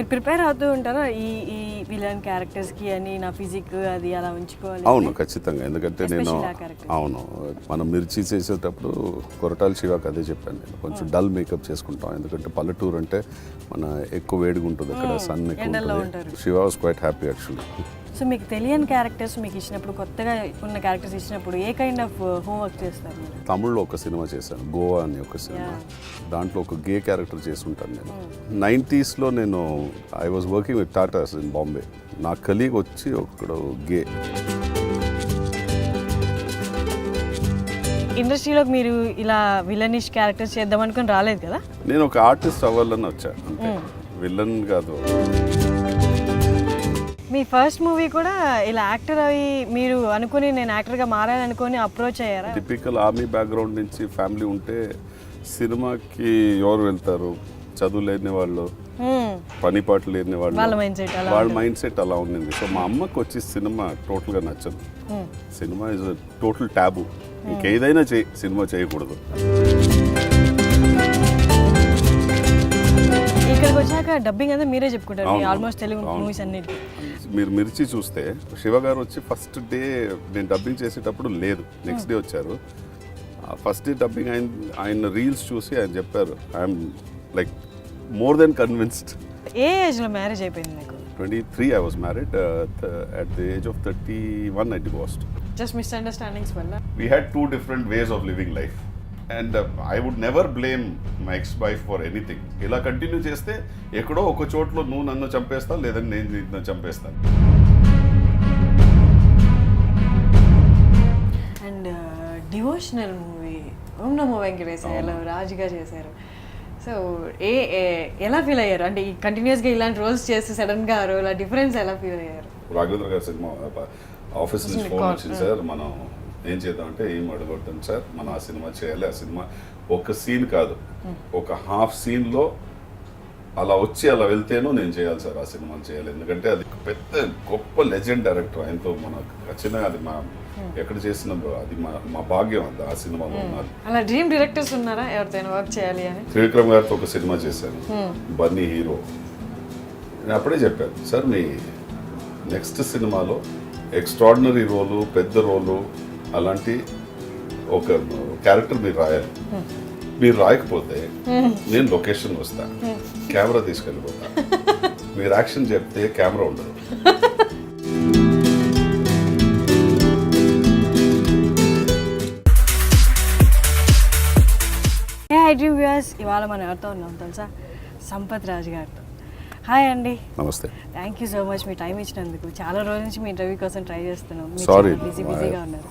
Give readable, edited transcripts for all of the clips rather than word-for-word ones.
మీరు ప్రిపేర్ అవుతూ ఉంటారా ఈ విలన్ క్యారెక్టర్స్కి అని నా ఫిజిక్ అది అలా ఉంచుకోవాలి? అవును, ఖచ్చితంగా. ఎందుకంటే నేను అవును మనం మిర్చి చేసేటప్పుడు కొరటాల శివకి అదే చెప్పాను, నేను కొంచెం డల్ మేకప్ చేసుకుంటాం. ఎందుకంటే పల్లెటూరు అంటే మన ఎక్కువ వేడిగా ఉంటుంది, అక్కడ సన్ ఎక్కువ ఉంటుంది. Shiva was quite happy actually. So మీకు తెలియని క్యారెక్టర్స్ మీకు ఇచ్చినప్పుడు, కొత్తగా ఉన్న క్యారెక్టర్స్ ఇచ్చినప్పుడు ఏ కైండ్ ఆఫ్ హోంవర్క్ చేస్తారు? తమిళ్లో ఒక సినిమా చేశాను, గోవా అని ఒక సినిమా. దాంట్లో ఒక గే క్యారెక్టర్ చేస్తుంటాను నేను. 90s నేను I was working with Tatas in Bombay. నా కలీగ్ వచ్చి ఒకడు గే. ఇండస్ట్రీలోకి మీరు ఇలా విలనిష్ క్యారెక్టర్స్ చేద్దాం అనుకుని రాలేదు కదా? నేను ఒక ఆర్టిస్ట్ అవ్వాలని వచ్చా, అంటే విలన్ కాదు. మీ ఫస్ట్ మూవీ కూడా ఇలా యాక్టర్ అవి మీరు అనుకుని నేను యాక్టర్గా మారాలనుకొని అప్రోచ్ అయ్యారా? టిపికల్ ఆర్మీ బ్యాక్గ్రౌండ్ నుంచి ఫ్యామిలీ ఉంటే సినిమాకి ఎవరు వెళ్తారు? చదువు లేని వాళ్ళు, పని పాటలు లేని వాళ్ళు, వాళ్ళ మైండ్ సెట్ అలా ఉండింది. సో మా అమ్మకి వచ్చి సినిమా టోటల్గా నచ్చదు. సినిమా ఇస్ టోటల్ ట్యాబు, ఇంకేదైనా సినిమా చేయకూడదు. ఇక్కడికి వచ్చాక డబ్బింగ్ అంతా మీరే చెప్పుకుంటారు ఆల్మోస్ట్ తెలుగు మూవీస్ అన్నిటి. మీరు మిర్చి చూస్తే శివ గారు వచ్చి ఫస్ట్ డే నేను డబ్బింగ్ చేసేటప్పుడు లేదు, నెక్స్ట్ డే వచ్చారు. ఫస్ట్ డే డబ్బింగ్ ఆయన రీల్స్ చూసి ఆయన చెప్పారు, I'm like more than convinced. ఏ ఏజ్లో మ్యారేజ్ అయిపోయింది మీకు? 23 I was married. At the age of 31 I divorced. Just misunderstandings వల్ల? We had two different ways of living life. And I would never blame my ex-wife for anything. ఇలా continue చేస్తే ఎక్కడో ఒక చోట్లో నువ్వు నన్ను చంపేస్తావు, లేదని నేను నిన్ను చంపేస్తాను. And devotional movie Om Namo వెంకటేశాయలో రాజుగా చేశారు. సో ఎలా ఫీల్ అయ్యారు? అంటే ఈ కంటిన్యూస్గా ఇలాంటి రోల్స్ చేసి సడన్గా ఆ రోల్ డిఫరెన్స్ ఎలా ఫీల్ అయ్యారు? రాఘవేంద్ర గారి సినిమా ఆఫీస్ నుంచి ఫోన్ వచ్చింది, సార్ మనం ఏం చేద్దామంటే ఏం అడగొద్దాం సార్, మనం ఆ సినిమా చేయాలి. ఆ సినిమా ఒక సీన్ కాదు, ఒక హాఫ్ సీన్లో అలా వచ్చి అలా వెళ్తేనూ నేను చేయాలి సార్, ఆ సినిమాలు చేయాలి. ఎందుకంటే అది పెద్ద గొప్ప లెజెండ్ డైరెక్టర్, ఆయనతో మనకు ఖచ్చితంగా అది మా ఎక్కడ చేసిన అది మా భాగ్యం. అది ఆ సినిమాలో ఉన్నారు. అలా డ్రీమ్ డైరెక్టర్స్ ఉన్నారా ఎవరితో వర్క్ చేయాలి అని? త్రివిక్రమ్ గారితో ఒక సినిమా చేశాను, బన్నీ హీరో. నేను అప్పుడే చెప్పాను, సార్ మీ నెక్స్ట్ సినిమాలో ఎక్స్ట్రాడినరీ రోలు, పెద్ద రోలు, అలాంటి ఒక క్యారెక్టర్ మీరు రాయాలి. మీరు రాయకపోతే నేను లొకేషన్ వస్తా, కెమెరా తీసుకెళ్ళిపోతా. మీరు యాక్షన్ చెప్తే కెమెరా ఉండదు. iDream వ్యూయర్స్, ఇవాళ మనం ఎవరితో ఉన్నాం తెలుసా? సంపత్ రాజ్ గారితో. హాయ్ అండి. నమస్తే. Thank you so much me time ఇచ్చినందుకు. చాలా రోజుల నుంచి మీ ఇంటర్వ్యూ కోసం ట్రై చేస్తున్నాం. బిజీగా ఉన్నారు.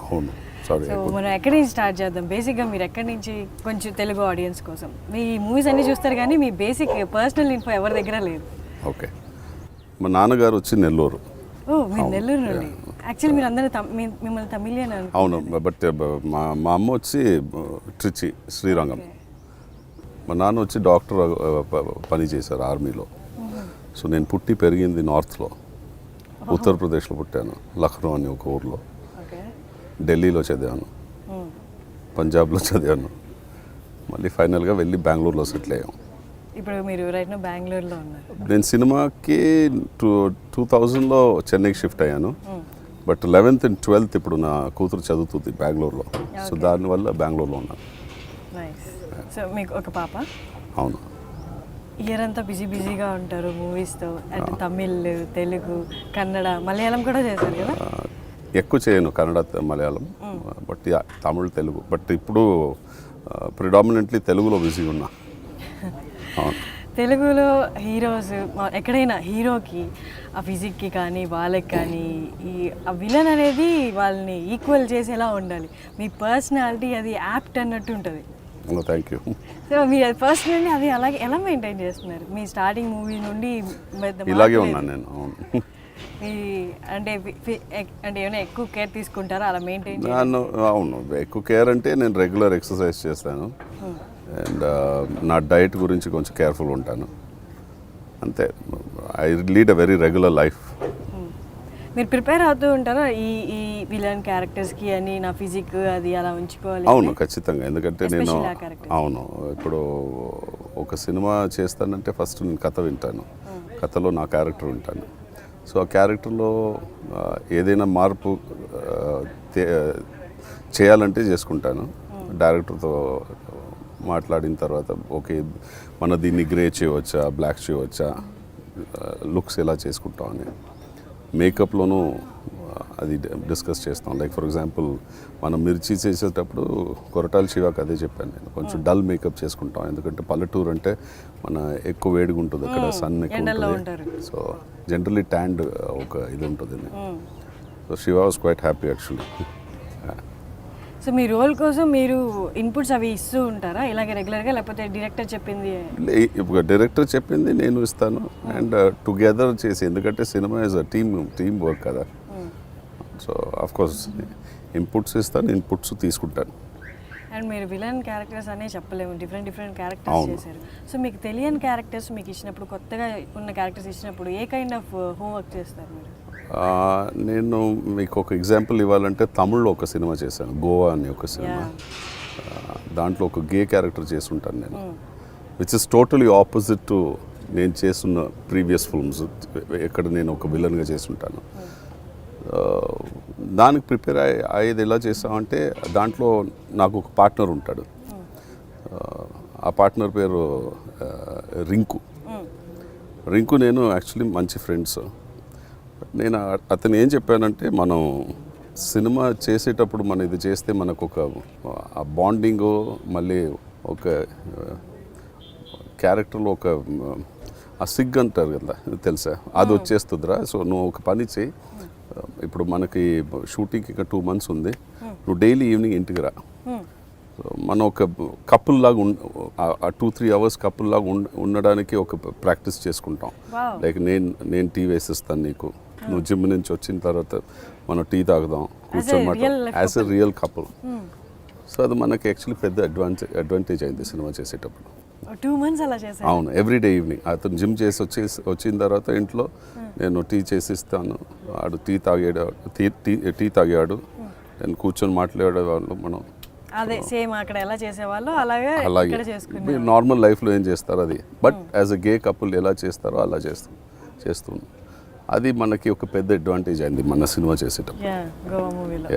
సో మనం ఎక్కడి నుంచి స్టార్ట్ చేద్దాం? బేసిక్గా మీరు ఎక్కడి నుంచి, కొంచెం తెలుగు ఆడియన్స్ కోసం. మీ మూవీస్ అన్నీ చూస్తారు కానీ మీ బేసిక్ పర్సనల్ ఇన్ఫో ఎవరి దగ్గర లేదు. ఓకే, మా నాన్నగారు వచ్చి నెల్లూరు. ఓ, మీరు నెల్లూరు నుండి. యాక్చువల్లీ మీరు అందరూ మిమ్మల్ని తమిళియన్ అని. అవును, బట్ మా అమ్మ వచ్చి ట్రిచి, శ్రీరంగం. మా నాన్న వచ్చి డాక్టర్ పని చేశారు ఆర్మీలో. సో నేను పుట్టి పెరిగింది నార్త్లో, ఉత్తరప్రదేశ్లో పుట్టాను. లక్నో అని ఒక ఊర్లో. ఢిల్లీలో చదివాను, పంజాబ్లో చదివాను. మళ్ళీ ఫైనల్గా వెళ్ళి బెంగళూరులో సెటిల్ అయ్యాం. ఇప్పుడు మీరు రైట్ నౌ బెంగళూరులో ఉన్నారు. నేను సినిమాకి 2000లో చెన్నైకి షిఫ్ట్ అయ్యాను. బట్ 11th and 12th ఇప్పుడు నా కూతురు చదువుతుంది బెంగళూరులో. సో దానివల్ల బెంగళూరులో ఉన్నాను. సో మీకు ఒక పాప? అవును. ఇయర్ అంతా బిజీగా ఉంటారు మూవీస్తో. అంటే తమిళ్, తెలుగు, కన్నడ, మలయాళం కూడా చేశారు కదా? ఎక్కువ చేయను కన్నడ, మలయాళం, బట్ తమిళ్, తెలుగు. బట్ ఇప్పుడు ప్రిడామినెంట్లీ తెలుగులో బిజీగా ఉన్నా. తెలుగులో హీరోస్ ఎక్కడైనా హీరోకి ఆ ఫిజిక్కి కానీ వాళ్ళకి కానీ ఆ విలన్ అనేది వాళ్ళని ఈక్వల్ చేసేలా ఉండాలి. మీ పర్సనాలిటీ అది యాప్ట్ అన్నట్టు ఉంటుంది. Thank you. సో మీరు పర్సనల్లీ అది అలాగే ఎలా మెయింటైన్ చేస్తున్నారు? మీ స్టార్టింగ్ మూవీ నుండి ఇలాగే ఉన్నాను నేను. అంటే ఏమైనా ఎక్కువ కేర్ తీసుకుంటారా అలా మెయింటైన్? అవును, ఎక్కువ కేర్ అంటే నేను రెగ్యులర్ ఎక్సర్సైజ్ చేస్తాను. అండ్ నా డైట్ గురించి కొంచెం కేర్ఫుల్ ఉంటాను, అంతే. I lead a very regular life. మీరు ప్రిపేర్ అవుతూ ఉంటారా ఈ విలన్ క్యారెక్టర్స్కి అని నా ఫిజిక్ అది అలా ఉంచుకోవాలి? అవును, ఖచ్చితంగా. ఎందుకంటే నేను అవును ఇప్పుడు ఒక సినిమా చేస్తానంటే ఫస్ట్ నేను కథ వింటాను, కథలో నా క్యారెక్టర్ ఉంటాను. సో ఆ క్యారెక్టర్లో ఏదైనా మార్పు చేయాలంటే చేసుకుంటాను. డైరెక్టర్తో మాట్లాడిన తర్వాత ఓకే మన దీన్ని గ్రే చేయవచ్చా, బ్లాక్ చేయవచ్చా, లుక్స్ ఎలా చేసుకుంటాం అని. మేకప్లోనూ అది డిస్కస్ చేస్తాం. లైక్ ఫర్ ఎగ్జాంపుల్ మనం మిర్చి చేసేటప్పుడు కొరటాల శివాకి అదే చెప్పాను నేను, కొంచెం డల్ మేకప్ చేసుకుంటాం. ఎందుకంటే పల్లెటూరు అంటే మన ఎక్కువ వేడిగా ఉంటుంది, అక్కడ సన్ ఎక్కువ ఉంటుంది. సో జనరలీ ట్యాండ్ ఒక ఇది ఉంటుంది. So Shiva was quite happy actually. So మీ రోల్ కోసం మీరు ఇన్పుట్స్ అవి ఇస్తూ ఉంటారా ఇలాగే రెగ్యులర్గా, లేకపోతే డైరెక్టర్ చెప్పింది? డైరెక్టర్ చెప్పింది నేను ఇస్తాను అండ్ టుగెదర్ చేసి, ఎందుకంటే cinema is a team work కదా. సో ఆఫ్ కోర్స్ ఇన్పుట్స్ ఇస్తాను, ఇన్పుట్స్ తీసుకుంటాను. అండ్ మీరు విలన్ క్యారెక్టర్స్ అనే చెప్పలేము, డిఫరెంట్ క్యారెక్టర్స్ చేశారు. సో మీకు తెలియని క్యారెక్టర్స్ మీకు ఇచ్చినప్పుడు, కొత్తగా ఉన్న క్యారెక్టర్స్ ఇచ్చినప్పుడు ఏ కైండ్ ఆఫ్ హోంవర్క్ చేస్తారు మీరు? నేను మీకు ఒక ఎగ్జాంపుల్ ఇవ్వాలంటే తమిళ్లో ఒక సినిమా చేశాను, గోవా అని ఒక సినిమా. దాంట్లో ఒక గే క్యారెక్టర్ చేసి ఉంటాను నేను, which is totally opposite to నేను చేస్తున్న ప్రీవియస్ ఫిల్మ్స్. ఎక్కడ నేను ఒక విలన్గా చేసి ఉంటాను. దానికి ప్రిపేర్ అయ్యేది ఎలా చేసామంటే, దాంట్లో నాకు ఒక పార్ట్నర్ ఉంటాడు. ఆ పార్ట్నర్ పేరు రింకు. నేను యాక్చువల్లీ మంచి ఫ్రెండ్స్. నేను అతను ఏం చెప్పానంటే, మనం సినిమా చేసేటప్పుడు మనం ఇది చేస్తే మనకు ఒక బాండింగ్, మళ్ళీ ఒక క్యారెక్టర్లో ఒక ఆ సిగ్ అంటారు కదా, తెలుసా, అది వచ్చేస్తుందిరా. సో నువ్వు ఒక పని చేయి, ఇప్పుడు మనకి షూటింగ్కి ఇంకా 2 months ఉంది, నువ్వు డైలీ ఈవినింగ్ ఇంటికి రా. మనం ఒక కపుల్ లాగా 2-3 hours కపుల్ లాగా ఉండడానికి ఒక ప్రాక్టీస్ చేసుకుంటాం. లైక్ నేను టీ వేసిస్తాను నీకు, నువ్వు జిమ్ నుంచి వచ్చిన తర్వాత మనం టీ తాగుదాం, కూర్చోమాట, as a real couple. So అది మనకి యాక్చువల్లీ పెద్ద అడ్వాంటేజ్ అయింది సినిమా చేసేటప్పుడు. 2 months అలా చేశారు? అవును, ఎవ్రీడే ఈవినింగ్ అతను జిమ్ చేసి వచ్చిన తర్వాత ఇంట్లో నేను టీ చేసిస్తాను, ఆడు టీ తాగాడు, నేను కూర్చొని మాట్లాడేవాళ్ళు. మనం అదే సేమ్ అక్కడ ఎలా చేసేవాళ్ళు అలాగే నార్మల్ లైఫ్లో ఏం చేస్తారు అది, but as a gay couple ఎలా చేస్తారో అలా చేస్తున్నాం. అది మనకి ఒక పెద్ద అడ్వాంటేజ్ అయింది మన సినిమా చేసేటప్పుడు, గోవా మూవీలో.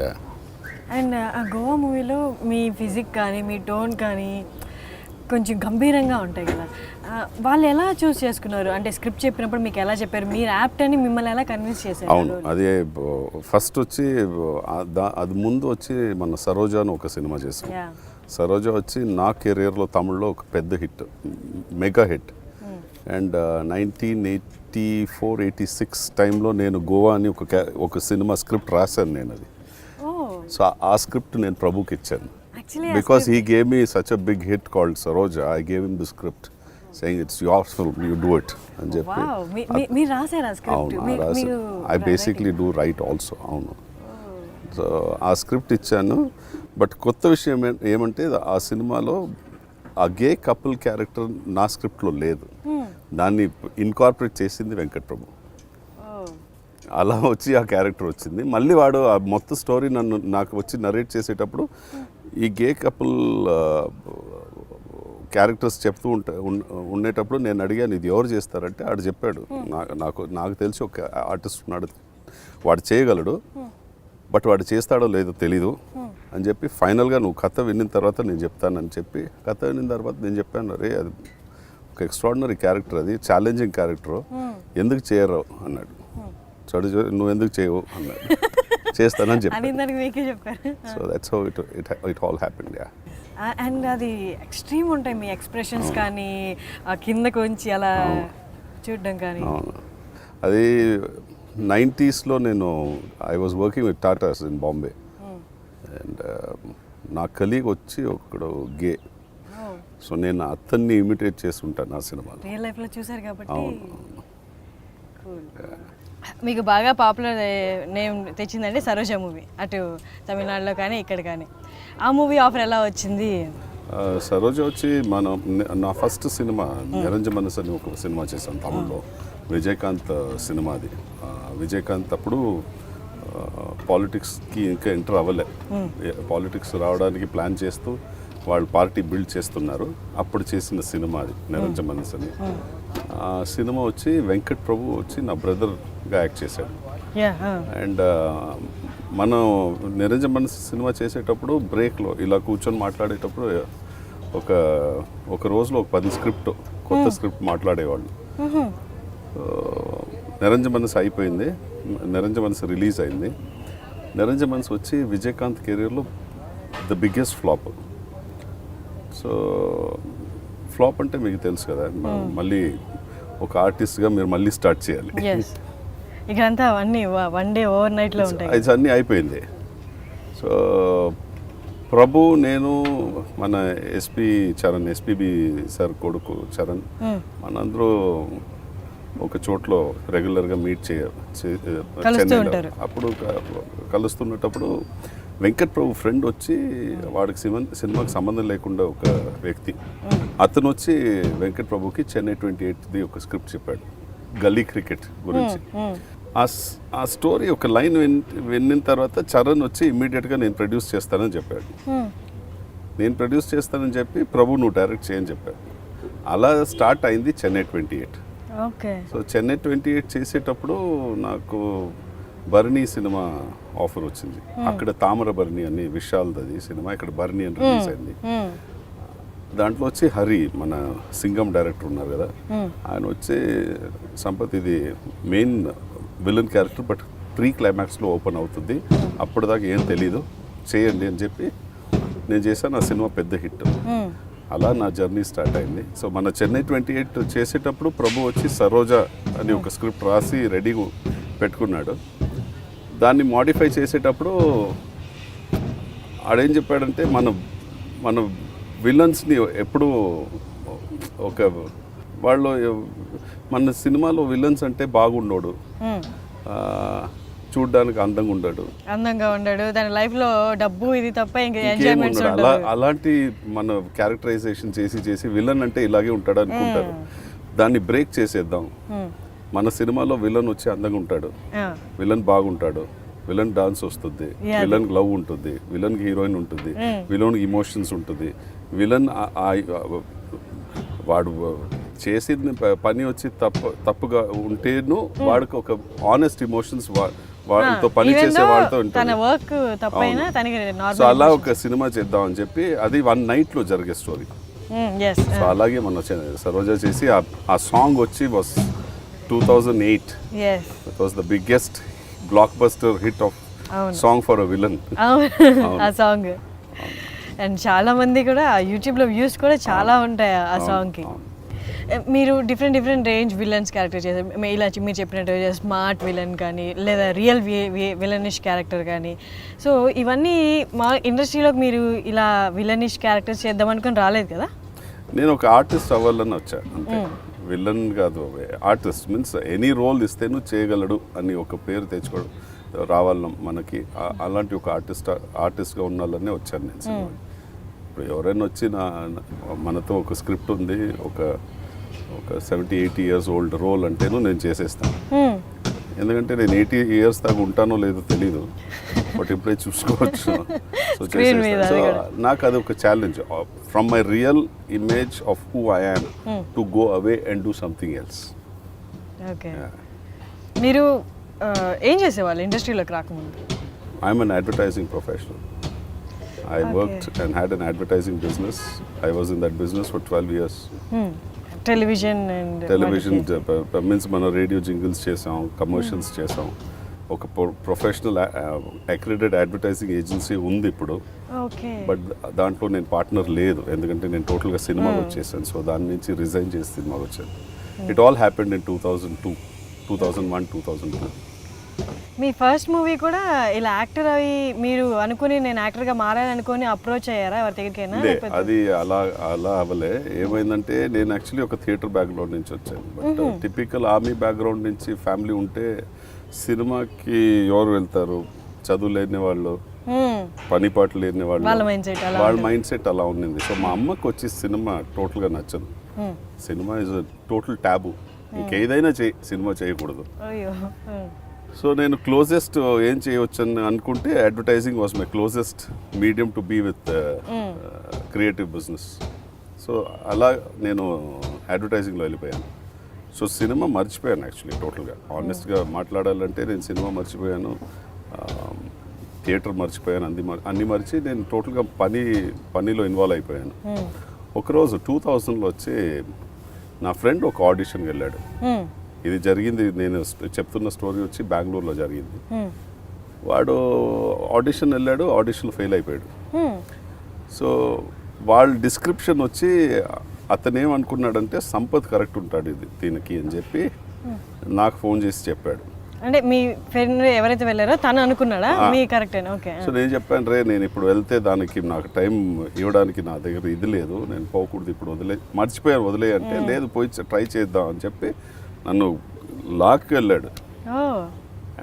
అండ్ ఆ గోవా మూవీలో మీ ఫిజిక్ కానీ మీ టోన్ కానీ కొంచెం గంభీరంగా ఉంటాయి కదా, వాళ్ళు ఎలా చూస్ చేసుకున్నారు? అంటే స్క్రిప్ట్ చెప్పినప్పుడు మీకు ఎలా చెప్పారు, మీరు యాప్ట్ అని మిమ్మల్ని ఎలా కన్విన్స్ చేశారు? అవును, అదే ఫస్ట్ వచ్చి అది ముందు వచ్చి మన సరోజ అని ఒక సినిమా చేసాం. సరోజ వచ్చి నా కెరీర్లో తమిళ్లో ఒక పెద్ద హిట్, మెగా హిట్. అండ్ 1984-86 టైంలో నేను గోవా అని ఒక సినిమా స్క్రిప్ట్ రాశాను నేను. అది సో ఆ స్క్రిప్ట్ నేను ప్రభుకి ఇచ్చాను. Because he gave me such a big hit called Saroja, I gave him the script saying it's your film, you do it అని చెప్పి. మీరు రాశారా స్క్రిప్ట్? అవును, I basically do write also. అవును, సో ఆ స్క్రిప్ట్ ఇచ్చాను. బట్ కొత్త విషయం ఏమంటే, ఆ సినిమాలో ఆ గే కపుల్ క్యారెక్టర్ నా స్క్రిప్ట్లో లేదు, దాన్ని ఇన్కార్పొరేట్ చేసింది వెంకట్ ప్రభు. అలా వచ్చి ఆ క్యారెక్టర్ వచ్చింది. మళ్ళీ వాడు ఆ మొత్తం స్టోరీ నాకు వచ్చి నరేట్ చేసేటప్పుడు ఈ గే కపుల్ క్యారెక్టర్స్ చెప్తూ ఉండేటప్పుడు నేను అడిగాను, ఇది ఎవరు చేస్తారంటే ఆడు చెప్పాడు, నాకు తెలిసి ఒక ఆర్టిస్ట్ ఉన్నాడు, వాడు చేయగలడు, బట్ వాడు చేస్తాడో లేదో తెలీదు అని చెప్పి ఫైనల్గా నువ్వు కథ విన్న తర్వాత నేను చెప్తానని చెప్పి, కథ విన్న తర్వాత నేను చెప్పాను, అరే అది ఒక ఎక్స్ట్రాడినరీ క్యారెక్టర్, అది ఛాలెంజింగ్ క్యారెక్టర్, ఎందుకు చేయరు అన్నాడు. చడు నువ్వు ఎందుకు చేయవు అన్నాడు. చేస్తానని చెప్పాను. So that's how it all happened. And అది ఎక్స్ట్రీమ్ ఉంటాయి మీ ఎక్స్ప్రెషన్స్ కానీ, కిందకు వచ్చి అలా చూడడం కానీ. అవును, అది 90sలో నేను I was working with Tatas in Bombay. And నా కలీగ్ వచ్చి ఒకడు గే, సో నేను అతన్ని ఇమిటేట్ చేసి ఉంటాను ఆ సినిమాలో. రియల్ లైఫ్లో చూసారు కాబట్టి. మీకు బాగా పాపులర్ నేమ్ తెచ్చిందండి సరోజ మూవీ, అటు తమిళనాడులో కానీ ఇక్కడ కానీ. ఆ మూవీ ఆఫర్ ఎలా వచ్చింది? సరోజ వచ్చి నా ఫస్ట్ సినిమా నిరంజ మనసు అని ఒక సినిమా చేశాను తమిళ్లో, విజయకాంత్ సినిమా. అది విజయకాంత్ అప్పుడు పాలిటిక్స్కి ఇంకా ఎంటర్ అవ్వలే, పాలిటిక్స్ రావడానికి ప్లాన్ చేస్తూ వాళ్ళు పార్టీ బిల్డ్ చేస్తున్నారు. అప్పుడు చేసిన సినిమా అది నిరంజ మనసు అని. ఆ సినిమా వచ్చి వెంకట్ ప్రభు వచ్చి నా బ్రదర్గా యాక్ట్ చేశాడు. అండ్ మనం నిరంజన్ మనసు సినిమా చేసేటప్పుడు బ్రేక్లో ఇలా కూర్చొని మాట్లాడేటప్పుడు ఒక రోజులో ఒక 10 స్క్రిప్ట్ కొత్త స్క్రిప్ట్ మాట్లాడేవాళ్ళు. నిరంజన్ మనసు అయిపోయింది, నిరంజన్ మనసు రిలీజ్ అయింది. నిరంజన్ మనసు వచ్చి విజయకాంత్ కెరీర్లో the biggest flop. So flop అంటే మీకు తెలుసు కదా, మళ్ళీ ఒక ఆర్టిస్ట్గా మీరు మళ్ళీ స్టార్ట్ చేయాలి. ఇక్కడంతా అవన్నీ వన్ డే ఓవర్ నైట్లో ఉంటాయి. అది అన్నీ అయిపోయింది. సో ప్రభు, నేను, మన ఎస్పీబి సార్ కొడుకు చరణ్, మనందరూ ఒక చోట్లో రెగ్యులర్గా మీట్ చెన్నైలో. అప్పుడు కలుస్తున్నప్పుడు వెంకట్ ప్రభు ఫ్రెండ్ వచ్చి, వాడికి సినిమాకి సంబంధం లేకుండా ఒక వ్యక్తి, అతను వచ్చి వెంకట్ ప్రభుకి చెన్నై 28ది ఒక స్క్రిప్ట్ చెప్పాడు, గల్లీ క్రికెట్ గురించి. ఆ స్టోరీ ఒక లైన్ విన్న తర్వాత చరణ్ వచ్చి ఇమ్మీడియట్గా నేను ప్రొడ్యూస్ చేస్తానని చెప్పాడు. నేను ప్రొడ్యూస్ చేస్తానని చెప్పి ప్రభు నువ్వు డైరెక్ట్ చేయని చెప్పాడు. అలా స్టార్ట్ అయింది చెన్నై 28. సో చెన్నై 28 చేసేటప్పుడు నాకు బర్నీ సినిమా ఆఫర్ వచ్చింది. అక్కడ తామర బర్నీ అని విశాల్ది సినిమా, ఇక్కడ బర్నీ అని రిలీజ్ అయింది. దాంట్లో వచ్చి హరి, మన సింగం డైరెక్టర్ ఉన్నారు కదా, ఆయన వచ్చి సంపత్ ఇది main villain character, but pre క్లైమాక్స్లో ఓపెన్ అవుతుంది, అప్పటిదాకా ఏం తెలీదు, చేయండి అని చెప్పి నేను చేశాను. ఆ సినిమా పెద్ద హిట్. అలా నా జర్నీ స్టార్ట్ అయింది. సో మన చెన్నై 28 చేసేటప్పుడు ప్రభు వచ్చి సరోజా అని ఒక స్క్రిప్ట్ రాసి రెడీ పెట్టుకున్నాడు. దాన్ని మాడిఫై చేసేటప్పుడు ఆడేం చెప్పాడంటే, మన విలన్స్ని ఎప్పుడు వాళ్ళు మన సినిమాలో విలన్స్ అంటే బాగుండోడు, చూడ్డానికి అందంగా ఉండడు, దాని లైఫ్లో డబ్బు ఇది తప్ప ఇంకా ఎంజాయ్మెంట్స్ ఉండవు. అలాంటి మన క్యారెక్టరైజేషన్ చేసి విలన్ అంటే ఇలాగే ఉంటాడు అనుకుంటారు. దాన్ని బ్రేక్ చేసేద్దాం, మన సినిమాలో విలన్ వచ్చి అందంగా ఉంటాడు, విలన్ బాగుంటాడు, విలన్ డాన్స్ వస్తుంది, విలన్ లవ్ ఉంటుంది, విలన్ హీరోయిన్ ఉంటుంది, విలన్ ఇమోషన్స్ ఉంటుంది, విలన్ వాడు చేసిన పని వచ్చి తప్పుగా ఉంటేను వాడికి ఒక ఆనెస్ట్ ఇమోషన్స్ వాళ్ళతో పని చేసే వాళ్ళతో ఉంటుంది. సో అలా ఒక సినిమా చేద్దాం అని చెప్పి, అది 1 నైట్లో జరిగే స్టోరీ. సో అలాగే మన సరోజా చేసి ఆ సాంగ్ వచ్చి was 2008. It was the biggest block buster hit of song for a villain. ఆ సాంగ్ అండ్ చాలా మంది కూడా యూట్యూబ్లో వ్యూస్ కూడా చాలా ఉంటాయి ఆ సాంగ్కి. మీరు డిఫరెంట్ రేంజ్ విలన్స్ క్యారెక్టర్ చేశారు. ఇలా మీరు చెప్పినట్టు స్మార్ట్ విలన్ కానీ, లేదా రియల్ విలనిష్ క్యారెక్టర్ కానీ. సో ఇవన్నీ మా ఇండస్ట్రీలోకి మీరు ఇలా విలనిష్ క్యారెక్టర్స్ చేద్దాం అనుకుని రాలేదు కదా? నేను ఒక ఆర్టిస్ట్ అవ్వాలని వచ్చా అంతే, విలన్ కాదు. ఆర్టిస్ట్ మీన్స్ ఎనీ రోల్ ఇస్తేను చేయగలడు అని ఒక పేరు తెచ్చుకోవడం రావాలి మనకి. అలాంటి ఒక ఆర్టిస్ట్గా ఉండాలనే వచ్చాను నేను సినిమా. ఇప్పుడు ఎవరైనా వచ్చి మనతో ఒక స్క్రిప్ట్ ఉంది, ఒక 70-80 years ఓల్డ్ రోల్ అంటేను నేను చేసేస్తాను. ఎందుకంటే నేను 80 years దాకా ఉంటానో లేదో తెలీదు, బట్ ఇప్పుడే చూసుకోవచ్చు. సో చేసేస్తాను. సో నాకు అది ఒక challenge, from my real image of who I am to go away and do something else. Okay, మీరు ఏం చేసేవాళ్ళు ఇండస్ట్రీలోకి రాకముందు? I'm an advertising professional. I worked and had an advertising business. I was in that business for 12 years. Television means మనం radio jingles చేసాం, commercials చేసాం. ఒక professional accredited advertising agency ఉంది ఇప్పుడు, బట్ దాంట్లో నేను పార్ట్నర్ లేదు, ఎందుకంటే నేను టోటల్గా సినిమాకి వచ్చేసాను. సో దాని నుంచి రిజైన్ చేసి సినిమాకి వచ్చాను. It all happened in 2002, 2001, 2002. Me first movie కూడా ఇలా యాక్టర్ అవి మీరు అనుకుని నేను యాక్టర్గా మారాలనుకుని అప్రోచ్ అయ్యారా ఎవరి దగ్గరికైనా? అది అలా అవ్వలే. ఏమైందంటే నేను యాక్చువల్లీ ఒక థియేటర్ బ్యాక్గ్రౌండ్ నుంచి వచ్చాను, బట్ టిపికల్ ఆర్మీ బ్యాక్గ్రౌండ్ నుంచి ఫ్యామిలీ ఉంటే సినిమాకి ఎవరు వెళ్తారు? చదువు లేని వాళ్ళు, పని పాటలు లేని వాళ్ళు, వాళ్ళ మైండ్ సెట్ అలా ఉండింది. సో మా అమ్మకి వచ్చి సినిమా టోటల్గా నచ్చదు. సినిమా ఇస్ టోటల్ టాబు, ఇంకేదైనా సినిమా చేయకూడదు. సో నేను క్లోజెస్ట్ ఏం చేయవచ్చు అని అనుకుంటే advertising was my closest medium to be with creative business. So అలా నేను అడ్వర్టైజింగ్లో వెళ్ళిపోయాను. సో సినిమా మర్చిపోయాను యాక్చువల్లీ టోటల్గా. ఆనెస్ట్గా మాట్లాడాలంటే నేను సినిమా మర్చిపోయాను, థియేటర్ మర్చిపోయాను, అన్ని మర్చి నేను టోటల్గా పనిలో ఇన్వాల్వ్ అయిపోయాను. ఒకరోజు 2000లో వచ్చి నా ఫ్రెండ్ ఒక ఆడిషన్కి వెళ్ళాడు. ఇది జరిగింది, నేను చెప్తున్న స్టోరీ వచ్చి బెంగళూరులో జరిగింది. వాడు ఆడిషన్ వెళ్ళాడు, ఆడిషన్లో ఫెయిల్ అయిపోయాడు. సో వాళ్ళ డిస్క్రిప్షన్ వచ్చి అతను ఏమనుకున్నాడంటే సంపత్ కరెక్ట్ ఉంటాడు దీనికి అని చెప్పి నాకు ఫోన్ చేసి చెప్పాడు. అంటే మీ ఫ్రెండ్ ఎవరైతే వెళ్ళారో తను అనుకున్నాడా మీ కరెక్టేనా? ఓకే. సో నేను చెప్పాను, నేను ఇప్పుడు వెళ్తే దానికి నాకు టైం ఇవ్వడానికి నా దగ్గర ఇది లేదు, నేను పోకూడదు, ఇప్పుడు మర్చిపోయాను వదిలే అంటే, లేదు పోయి ట్రై చేద్దాం అని చెప్పి నన్ను లాక్కి వెళ్ళాడు.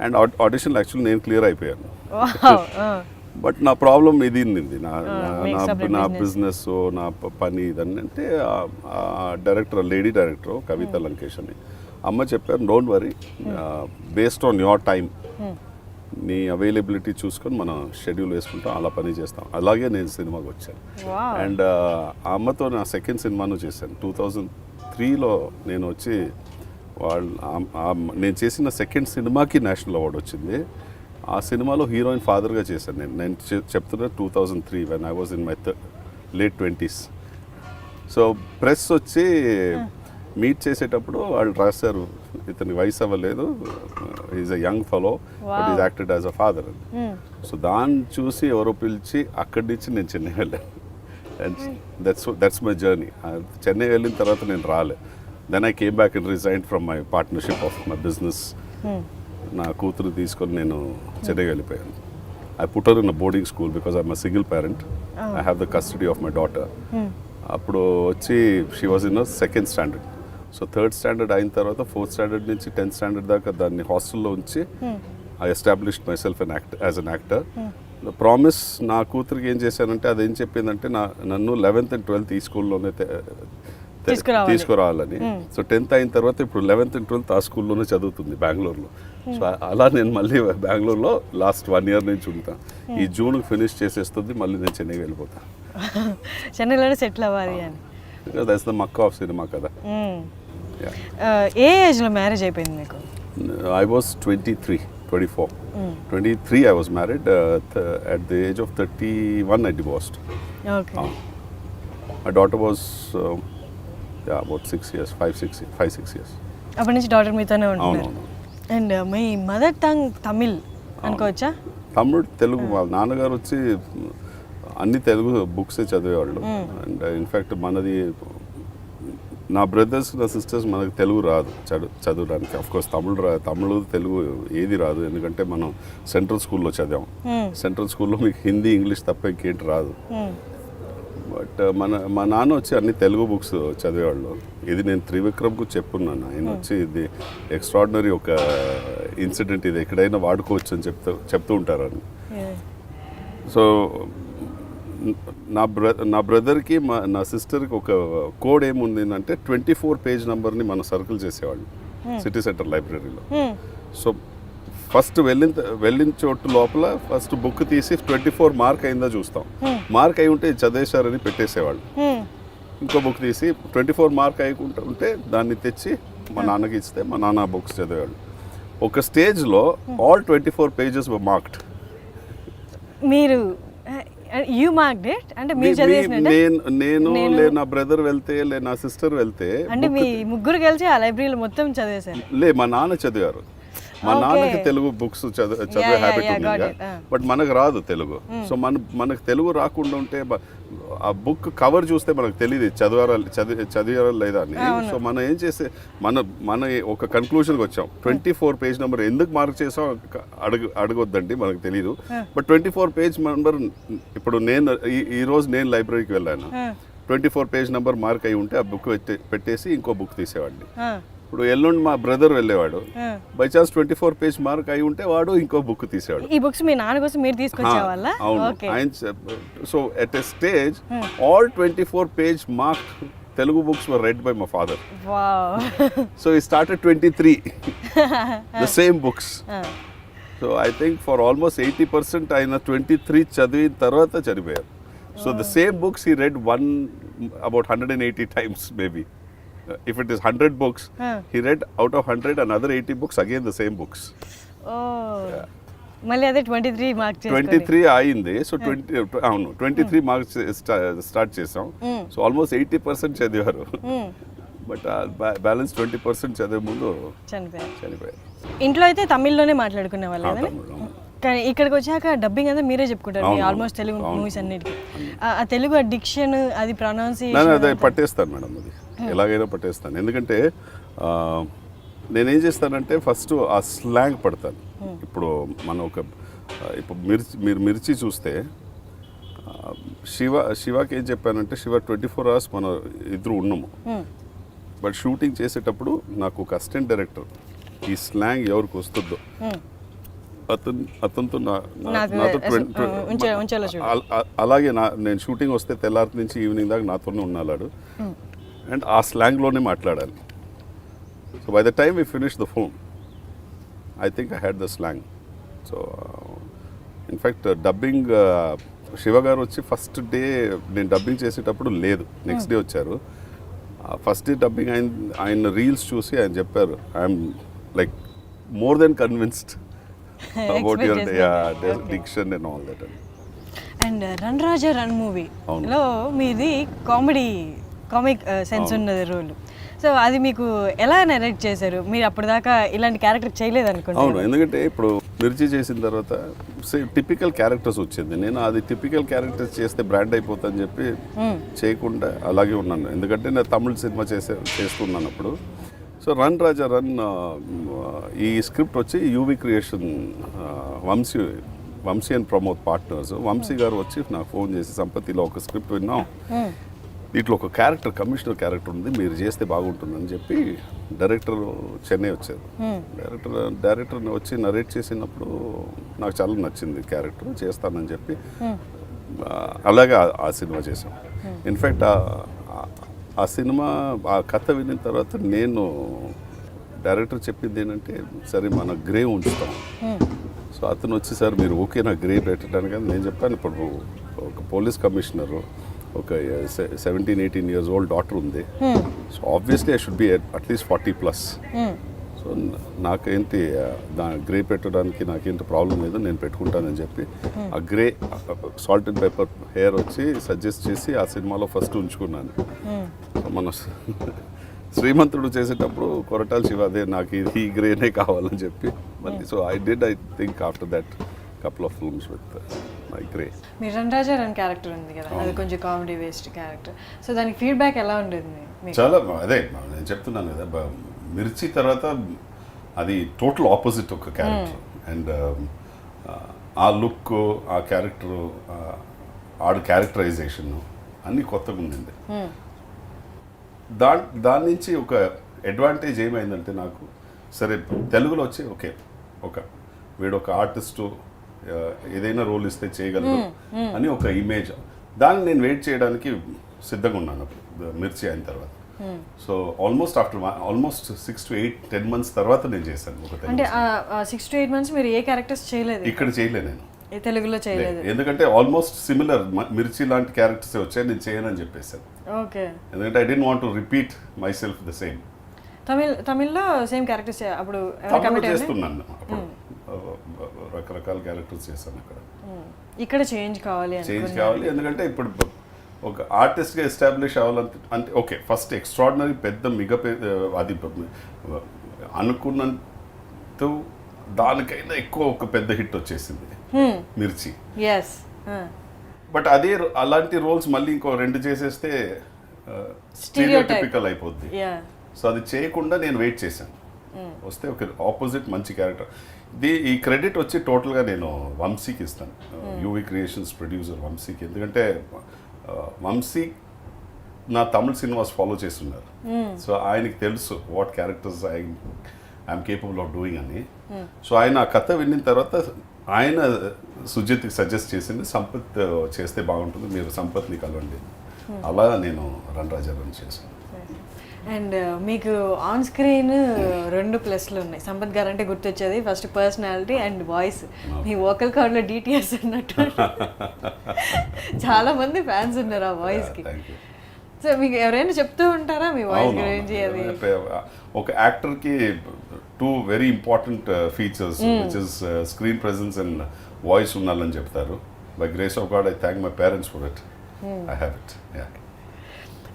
అండ్ ఆడిషన్ యాక్చువల్లీ నేను క్లియర్ అయిపోయాను. బట్ నా ప్రాబ్లం ఇది నా బిజినెస్, నా పని ఇదన్నీ అంటే డైరెక్టర్, లేడీ డైరెక్టర్ కవిత లంకేష్ అని అమ్మ చెప్పారు, don't worry, based on your time నీ అవైలబిలిటీ చూసుకొని మనం షెడ్యూల్ వేసుకుంటాం, అలా పని చేస్తాం. అలాగే నేను సినిమాకి వచ్చాను. అండ్ ఆ అమ్మతో నా సెకండ్ సినిమాను చేశాను 2003లో. నేను వచ్చి నేను చేసిన సెకండ్ సినిమాకి నేషనల్ అవార్డు వచ్చింది. ఆ సినిమాలో హీరోయిన్ ఫాదర్గా చేశాను నేను చెప్తున్నా 2003 when I was in my late 20s. So press వచ్చి మీట్ చేసేటప్పుడు వాళ్ళు రాశారు, ఇతని వయసు అవ్వలేదు, is a young fellow but is acted as a father అని. సో దాన్ని చూసి ఎవరో పిలిచి అక్కడి నుంచి నేను చెన్నై వెళ్ళాను. And that's my journey. Chennai వెళ్ళిన తర్వాత నేను రాలే. Then I came back and resign from my partnership of my business. నా కూతురు తీసుకొని నేను చెన్నై వెళ్ళిపోయాను. I put her in a boarding school because I'm a single parent. I have the custody of my daughter. అప్పుడు వచ్చి she was in a second standard. So third standard అయిన తర్వాత fourth standard నుంచి 10th స్టాండర్డ్ దాకా దాన్ని హాస్టల్లో ఉంచి I established my self as an actor. Promise నా కూతురికి ఏం చేశానంటే, అదేం చెప్పిందంటే నన్ను 11th and 12th ఈ స్కూల్లోనే తీసుకురావాలని. సో 10th అయిన తర్వాత ఇప్పుడు 11th and 12th ఆ స్కూల్లోనే చదువుతుంది బెంగళూరులో. సో అలా నేను మళ్ళీ బెంగళూరులో లాస్ట్ 1 year నుంచి ఉంటాను. ఈ జూన్ ఫినిష్ చేసేస్తుంది, మళ్ళీ నేను చెన్నై వెళ్ళిపోతాను. చెన్నైలోనే సెటిల్ అవ్వాలి అని. దట్స్ ద మక్క ఆఫ్ సినిమా కదా. ఏ ఏజ్లో మ్యారేజ్ అయిపోయింది మీకు? I was 24. 23 I was married. At the age of 31 I divorced. Okay. My daughter was about 6 years, 5-6 years. అప్పటి నుంచి డాటర్ మీతోనే ఉంటున్నారు. And me mother tongue Tamil అనుకోవచ్చా? తమిళ్, తెలుగు. వాళ్ళ నాన్నగారు వచ్చి అన్ని తెలుగు బుక్సే చదివేవాళ్ళు. అండ్ ఇన్ఫ్యాక్ట్ మనది, నా బ్రదర్స్ నా సిస్టర్స్ మనకు తెలుగు రాదు చదవడానికి. అఫ్కోర్స్ తమిళ్ తెలుగు ఏది రాదు, ఎందుకంటే మనం సెంట్రల్ స్కూల్లో చదివాం. సెంట్రల్ స్కూల్లో మీకు హిందీ ఇంగ్లీష్ తప్ప ఇంకేంటి రాదు. బట్ మా నాన్న వచ్చి అన్ని తెలుగు బుక్స్ చదివేవాళ్ళు. ఇది నేను త్రివిక్రమ్కు చెప్పున్నాను. ఆయన వచ్చి ఇది ఎక్స్ట్రాడినరీ ఒక ఇన్సిడెంట్, ఇది ఎక్కడైనా వాడుకోవచ్చు అని చెప్తూ ఉంటారని. సో నా బ్రదర్కి నా సిస్టర్కి ఒక కోడ్ ఏముంది అంటే 24 పేజ్ నెంబర్ని మనం సర్కిల్ చేసేవాళ్ళు సిటీ సెంటర్ లైబ్రరీలో. సో ఫస్ట్ వెళ్ళిన చోటు లోపల ఫస్ట్ బుక్ తీసి 24 మార్క్ అయిందా చూస్తాం. మార్క్ అయి ఉంటే చదివేశారని పెట్టేసేవాళ్ళు. ఇంకో బుక్ తీసి 24 మార్క్ అయ్యకుంటూ ఉంటే దాన్ని తెచ్చి మా నాన్నకి ఇస్తే మా నాన్న బుక్స్ చదివేవాళ్ళు. ఒక స్టేజ్లో ఆల్ 24 pages were marked. మీరు యూ మార్క్డ్ ఇట్ అంటే మీరు చదివేసినట్టు? నేను నా బ్రదర్ వెళ్తే నా సిస్టర్ వెళ్తే అంటే మీ ముగ్గురు కలిసి ఆ లైబ్రరీలో మొత్తం చదివేశారు? మా నాన్న చదివారు. మా నాన్నకి తెలుగు బుక్స్ చదివే హ్యాబిట్ ఉంది, బట్ మనకు రాదు తెలుగు. సో మనకు తెలుగు రాకుండా ఉంటే ఆ బుక్ కవర్ చూస్తే మనకు తెలియదు చదివారా లేదా అని. సో మనం ఏం చేస్తే మన ఒక కన్క్లూషన్కి వచ్చాం. 24 పేజ్ నెంబర్ ఎందుకు మార్క్ చేసాం అడగొద్దండి, మనకు తెలియదు. బట్ 24 పేజ్ నెంబర్, ఇప్పుడు ఈ రోజు నేను లైబ్రరీకి వెళ్ళాను, 24 పేజ్ నెంబర్ మార్క్ అయి ఉంటే ఆ బుక్ పెట్టేసి ఇంకో బుక్ తీసేవాడిని. ఇప్పుడు ఎల్లుండి మా బ్రదర్ వెళ్ళేవాడు, బై ఛాన్స్ 24 పేజ్ మార్క్ అయి ఉంటే వాడు ఇంకో బుక్ తీసేవాడు. ఈ బుక్స్ మీ నాన్న కోసం మీరు తీసుకొచ్చేవాళ్ళ? అవును. So at a stage all 24 page mark Telugu books were read by my father. Wow. So he started 23, the same books. So I think for almost 80% ayina 23 chadivi tarvata chadivayaru. So the same books he read about 180 times maybe. if it is 100 books, he read out of 100 another 80 books, again the same books. మళ్ళీ అదే 23 marks 23 అయింది. So 23 marks start చేసాం. So almost 80% చదివారు. But balance 20% చదివే ముందు చనిపోయారు. ఇంట్లో అయితే తమిళ్లోనే మాట్లాడుకునే వాళ్ళు కదా, కానీ ఇక్కడికి వచ్చాక డబ్బింగ్ అంతా మీరే చెప్పుకుంటారు ఆల్మోస్ట్ తెలుగు మూవీస్ అన్నిటికీ. ఆ తెలుగు డిక్షన్ అది ప్రొనౌన్సియేషన్ అదే పట్టేస్తాను మేడం, అది ఎలాగైనా పట్టేస్తాను. ఎందుకంటే నేనేం చేస్తానంటే ఫస్ట్ ఆ స్లాంగ్ పడతాను. ఇప్పుడు మనం ఇప్పుడు మీరు మిర్చి చూస్తే శివకి ఏం చెప్పానంటే, శివ 24 hours మనం ఇద్దరు ఉన్నాము. బట్ షూటింగ్ చేసేటప్పుడు నాకు ఒక అసిస్టెంట్ డైరెక్టర్ ఈ స్లాంగ్ ఎవరికి వస్తుందో అతనితో అలాగే నేను షూటింగ్ వస్తే తెల్లారి నుంచి ఈవినింగ్ దాకా నాతోనే ఉన్నాడు. అండ్ ఆ స్లాంగ్లోనే మాట్లాడాలి. So by the time we finish the film I think I had the slang. So in fact dubbing Shiva garu వచ్చి ఫస్ట్ డే నేను డబ్బింగ్ చేసేటప్పుడు లేదు, నెక్స్ట్ డే వచ్చారు. ఫస్ట్ డే డబ్బింగ్ ఆయన రీల్స్ చూసి ఆయన చెప్పారు, I'm like more than convinced about your diction and all that. And run Raja run మూవీలో మీది కామిక్ సెన్స్ ఉన్నది రోల్. సో అది మీకు ఎలా నరేట్ చేశారు? మీరు అప్పటిదాకా ఇలాంటి క్యారెక్టర్ చేయలేదు అనుకుంటా. అవును, ఎందుకంటే ఇప్పుడు మిర్చి చేసిన తర్వాత టిపికల్ క్యారెక్టర్స్ వచ్చింది. నేను అది టిపికల్ క్యారెక్టర్స్ చేస్తే బ్రాండ్ అయిపోతుందని చెప్పి చేయకుండా అలాగే ఉన్నాను. ఎందుకంటే నేను తమిళ సినిమా చేస్తున్నాను అప్పుడు. సో రన్ రాజా రన్ ఈ స్క్రిప్ట్ వచ్చి UV creation Vamsi and Pramod partners. Vamsi garu వచ్చి నాకు ఫోన్ చేసి, సంపత్ ఇలా ఒక స్క్రిప్ట్ విన్నాం, దీంట్లో ఒక క్యారెక్టర్ కమిషనర్ క్యారెక్టర్ ఉంది, మీరు చేస్తే బాగుంటుందని చెప్పి డైరెక్టర్ చెన్నై వచ్చారు. డైరెక్టర్ వచ్చి నరేట్ చేసినప్పుడు నాకు చాలా నచ్చింది క్యారెక్టర్, చేస్తానని చెప్పి అలాగే ఆ సినిమా చేసాం. ఇన్ఫ్యాక్ట్ ఆ సినిమా ఆ కథ విన్న తర్వాత నేను డైరెక్టర్ చెప్పింది ఏంటంటే, సరే మన గ్రే ఉంచుతాం. సో అతను వచ్చి, సార్ మీరు ఓకేనా గ్రే పెట్టడానికి? నేను చెప్పాను, ఇప్పుడు ఒక పోలీస్ కమిషనరు, ఒక 17-18 years old డాటర్ ఉంది. So obviously I should be at least 40+. So నాకేంటి గ్రే పెట్టడానికి నాకేంటి ప్రాబ్లం లేదు, నేను పెట్టుకుంటానని చెప్పి ఆ grey salt and pepper hair వచ్చి సజెస్ట్ చేసి ఆ సినిమాలో ఫస్ట్ ఉంచుకున్నాను. సో మన శ్రీమంతుడు చేసేటప్పుడు కొరటాల శివ అదే నాకు ఈ గ్రేనే కావాలని చెప్పి మళ్ళీ. So I think after that couple of films with my grey. Me run Raja run character ఉంది కదా, అది కొంచెం కామెడీ వేస్ట్ క్యారెక్టర్. సో దానికి ఫీడ్బ్యాక్ ఎలా ఉండేది? చాలా అదే నేను చెప్తున్నాను కదా, మిర్చి తర్వాత అది టోటల్ ఆపోజిట్ ఒక క్యారెక్టర్. అండ్ ఆ లుక్, ఆ క్యారెక్టర్, ఆడు క్యారెక్టరైజేషన్ అన్నీ కొత్తగా ఉండింది. దాని నుంచి ఒక అడ్వాంటేజ్ ఏమైందంటే నాకు, సరే తెలుగులో వచ్చి వీడు ఒక ఆర్టిస్టు, ఏదైనా రోల్ ఇస్తే చేయగలరు అని ఒక ఇమేజ్, దాన్ని నేను వెయిట్ చేయడానికి సిద్ధంగా ఉన్నాను మిర్చి అయిన తర్వాత. సో ఆల్మోస్ట్ 6 to 10 months తర్వాత నేను చేశాను. అంటే 6 to 8 months మీరు ఏ క్యారెక్టర్స్ చేయలేదు? ఇక్కడ చేయలేదు నేను, తెలుగులో చేయలేదు. ఎందుకంటే ఆల్మోస్ట్ సిమిలర్ మిర్చి లాంటి క్యారెక్టర్స్ వచ్చాయి, నేను చేయనని చెప్పేసాను. ఓకే. ఎందుకంటే I don't want to repeat my self the same. తమిళ్లో సేమ్ క్యారెక్టర్స్ అప్పుడు చేస్తున్నాను, అప్పుడు రకరకాల క్యారెక్టర్స్ చేశాను. ఇక్కడ చేంజ్ కావాలి, ఎందుకంటే ఇప్పుడు ఒక ఆర్టిస్ట్గా ఎస్టాబ్లిష్ అవ్వాలంటే అంటే ఓకే, ఫస్ట్ ఎక్స్ట్రాడినరీ పెద్ద అది అనుకున్నంత దానికైనా ఎక్కువ ఒక పెద్ద హిట్ వచ్చేసింది మిర్చి. బట్ అదే అలాంటి రోల్స్ మళ్ళీ ఇంకో 2 చేసేస్తే స్టీరియోటిపికల్ అయిపోద్ది. సో అది చేయకుండా నేను వెయిట్ చేశాను, వస్తే ఒక ఆపోజిట్ మంచి క్యారెక్టర్. ఈ క్రెడిట్ వచ్చి టోటల్గా నేను వంశీకి ఇస్తాను, యూవి క్రియేషన్స్ ప్రొడ్యూసర్ వంశీకి. ఎందుకంటే వంశీ నా తమిళ సినిమాస్ ఫాలో చేస్తున్నారు. సో ఆయనకి తెలుసు what characters I'm capable of doing అని. సో ఆయన ఆ కథ విన్న తర్వాత ఆయన సుజిత్కి సజెస్ట్ చేసింది, సంపత్ చేస్తే బాగుంటుంది, మీరు సంపత్ని కలవండి. అలా నేను రన్ రాజా రన్ చేశాను. అండ్ మీకు ఆన్ స్క్రీన్ 2 ప్లస్లు ఉన్నాయి. సంపత్ గారు అంటే గుర్తొచ్చేది first personality and voice. Me vocal కార్డ్లో DTS అన్నట్టు చాలా మంది ఫ్యాన్స్ ఉన్నారు ఆ వాయిస్కి. సో మీకు ఎవరైనా చెప్తూ ఉంటారా మీ వాయిస్ గురించి? అది ఒక యాక్టర్కి 2 very important features which is screen presence and voice ఉండాలని చెప్తారు. By grace of God I thank my parents for it. I have it.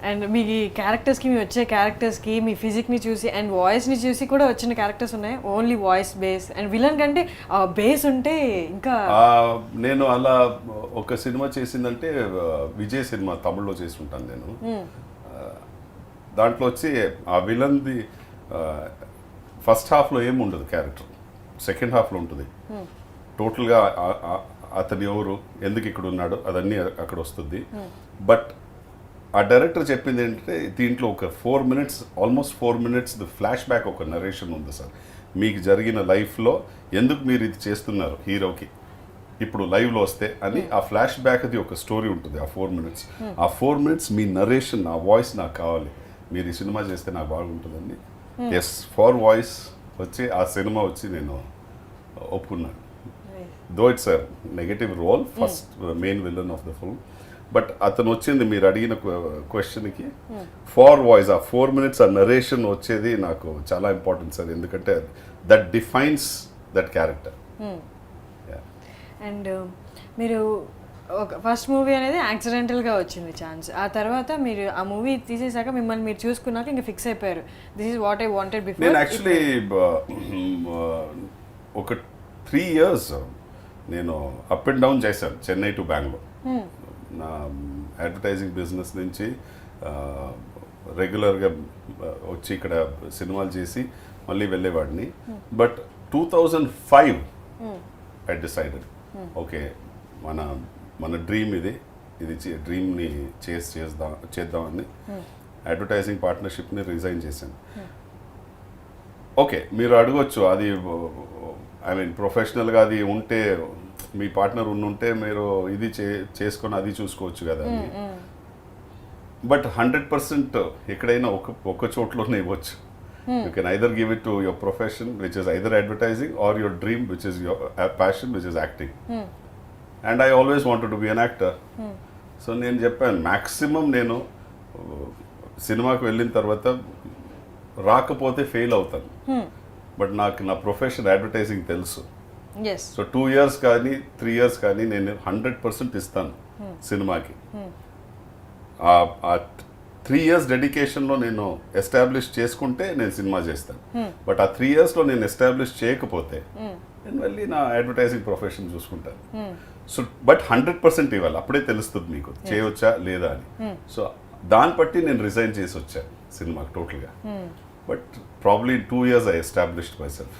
And మీ క్యారెక్టర్స్కి, మీ వచ్చే క్యారెక్టర్స్కి మీ ఫిజిక్ని చూసి అండ్ వాయిస్ని చూసి కూడా వచ్చిన క్యారెక్టర్స్ ఉన్నాయి, only voice base and villain కంటే బేస్ ఉంటే ఇంకా. నేను అలా ఒక సినిమా చేసిందంటే విజయ్ సినిమా తమిళ్లో చేసి ఉంటాను నేను. దాంట్లో వచ్చి ఆ విలన్ది ఫస్ట్ హాఫ్లో ఏమి ఉండదు క్యారెక్టర్, సెకండ్ హాఫ్లో ఉంటుంది. టోటల్గా అతను ఎవరు, ఎందుకు ఇక్కడ ఉన్నాడు, అదన్నీ అక్కడ వస్తుంది. బట్ ఆ డైరెక్టర్ చెప్పింది ఏంటంటే దీంట్లో ఒక 4 minutes, almost 4 minutes flash back ఒక నరేషన్ ఉంది సార్. మీకు జరిగిన లైఫ్లో ఎందుకు మీరు ఇది చేస్తున్నారు హీరోకి ఇప్పుడు లైవ్లో వస్తే అని ఆ ఫ్లాష్ బ్యాక్ది ఒక స్టోరీ ఉంటుంది. ఆ 4 minutes, ఆ 4 minutes మీ నరేషన్, నా వాయిస్ నాకు కావాలి, మీరు ఈ సినిమా చేస్తే నాకు బాగుంటుందండి. ఎస్, ఫర్ వాయిస్ వచ్చి ఆ సినిమా వచ్చి నేను ఒప్పుకున్నాను. Though it's a negative role, first main villain of the film. But అతను వచ్చింది మీరు అడిగిన క్వశ్చన్కి ఫార్ వాయిస్, ఆ 4 minutes ఆ నరేషన్ వచ్చేది నాకు చాలా ఇంపార్టెంట్ సార్. ఎందుకంటే that defines that character. And మీరు ఒక ఫస్ట్ మూవీ అనేది యాక్సిడెంటల్గా వచ్చింది ఛాన్స్. ఆ తర్వాత మీరు ఆ మూవీ తీసేసాక మిమ్మల్ని మీరు చూసుకున్నాక ఇంకా ఫిక్స్ అయిపోయారు, this is what I wanted before. నేను యాక్చువల్లీ ఒక 3 years నేను అప్ అండ్ డౌన్ చేశాను, చెన్నై టు బెంగళూరు. నా అడ్వర్టైజింగ్ బిజినెస్ నుంచి రెగ్యులర్గా వచ్చి ఇక్కడ సినిమాలు చేసి మళ్ళీ వెళ్ళేవాడిని. బట్ 2005 ఐ డిసైడెడ్, ఓకే మన డ్రీమ్ ఇది డ్రీమ్ని చేద్దామని అడ్వర్టైజింగ్ పార్ట్నర్షిప్ని రిజైన్ చేశాను. ఓకే, మీరు అడగొచ్చు అది ఐ మీన్ ప్రొఫెషనల్గా అది ఉంటే, మీ పార్ట్నర్ ఉంటే మీరు ఇది చేసుకొని అది చూసుకోవచ్చు కదా అని. బట్ 100% ఎక్కడైనా ఒక చోట్లోనే ఇవ్వచ్చు. You can either give it to your profession which is either advertising or your dream which is your passion which is acting. And I always wanted to be an actor. So నేను చెప్పాను maximum నేను సినిమాకి వెళ్ళిన తర్వాత రాకపోతే fail అవుతాను. But నాకు నా ప్రొఫెషన్ అడ్వర్టైజింగ్ తెలుసు. సో 2 years కానీ 3 years కానీ నేను 100% ఇస్తాను సినిమాకి. ఆ 3 years డెడికేషన్లో నేను ఎస్టాబ్లిష్ చేసుకుంటే నేను సినిమా చేస్తాను. బట్ ఆ 3 yearsలో నేను ఎస్టాబ్లిష్ చేయకపోతే నేను మళ్ళీ నా అడ్వర్టైజింగ్ ప్రొఫెషన్ చూసుకుంటాను. సో బట్ 100% ఇవ్వాలి, అప్పుడే తెలుస్తుంది మీకు చేయవచ్చా లేదా అని. సో దాన్ని బట్టి నేను రిజైన్ చేసి వచ్చాను సినిమాకి టోటల్గా. But probably 2 years I established my self.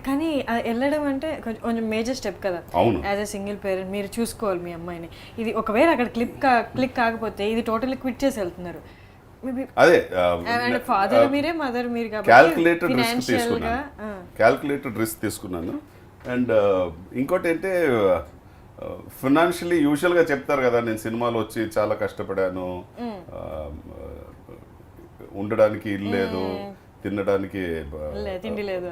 కానీ వెళ్ళడం అంటే కొంచెం మేజర్ స్టెప్ కదా. అవును, యాజ్ ఎ సింగిల్ పేరెంట్ మీరు చూసుకోవాలి మీ అమ్మాయిని. ఇది ఒకవేళ అక్కడ క్లిక్ కాకపోతే ఇది టోటల్లీ క్విట్ చేసి వెళ్తున్నారు. అదే ఫాదర్ మీరే, మదర్ మీరు కాబట్టి క్యాల్కులేటెడ్ రిస్క్ తీసుకున్నాను. అండ్ ఇంకోటి ఏంటంటే ఫినాన్షియలీ యూజువల్గా చెప్తారు కదా, నేను సినిమాలో వచ్చి చాలా కష్టపడాను, ఉండడానికి ఇల్లు లేదు, తినడానికి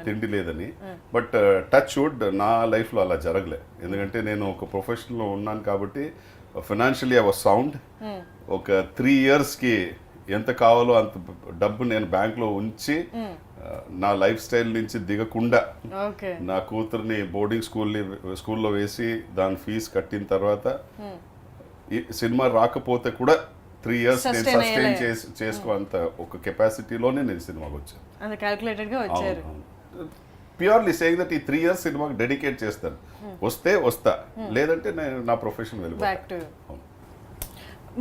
తిండి లేదని. బట్ టచ్ వుడ్ నా లైఫ్లో అలా జరగలే. ఎందుకంటే నేను ఒక ప్రొఫెషన్లో ఉన్నాను కాబట్టి ఫినాన్షియలీ ఐ వాజ్ సౌండ్. ఒక 3 yearsకి ఎంత కావాలో అంత డబ్బు నేను బ్యాంక్లో ఉంచి నా లైఫ్ స్టైల్ నుంచి దిగకుండా నా కూతుర్ని బోర్డింగ్ స్కూల్లో వేసి దాని ఫీజు కట్టిన తర్వాత సినిమా రాకపోతే కూడా 3 years నేను సస్టైన్ చేసుకో అంత ఒక కెపాసిటీలోనే నేను సినిమాకి వచ్చాను. ప్యూర్లీ సేయింగ్ దట్ ఈ 3 years సినిమాకి డెడికేట్ చేస్తాను. వస్తే వస్తా, లేదంటే నేను నా ప్రొఫెషన్ వెళ్ళిపోతాను.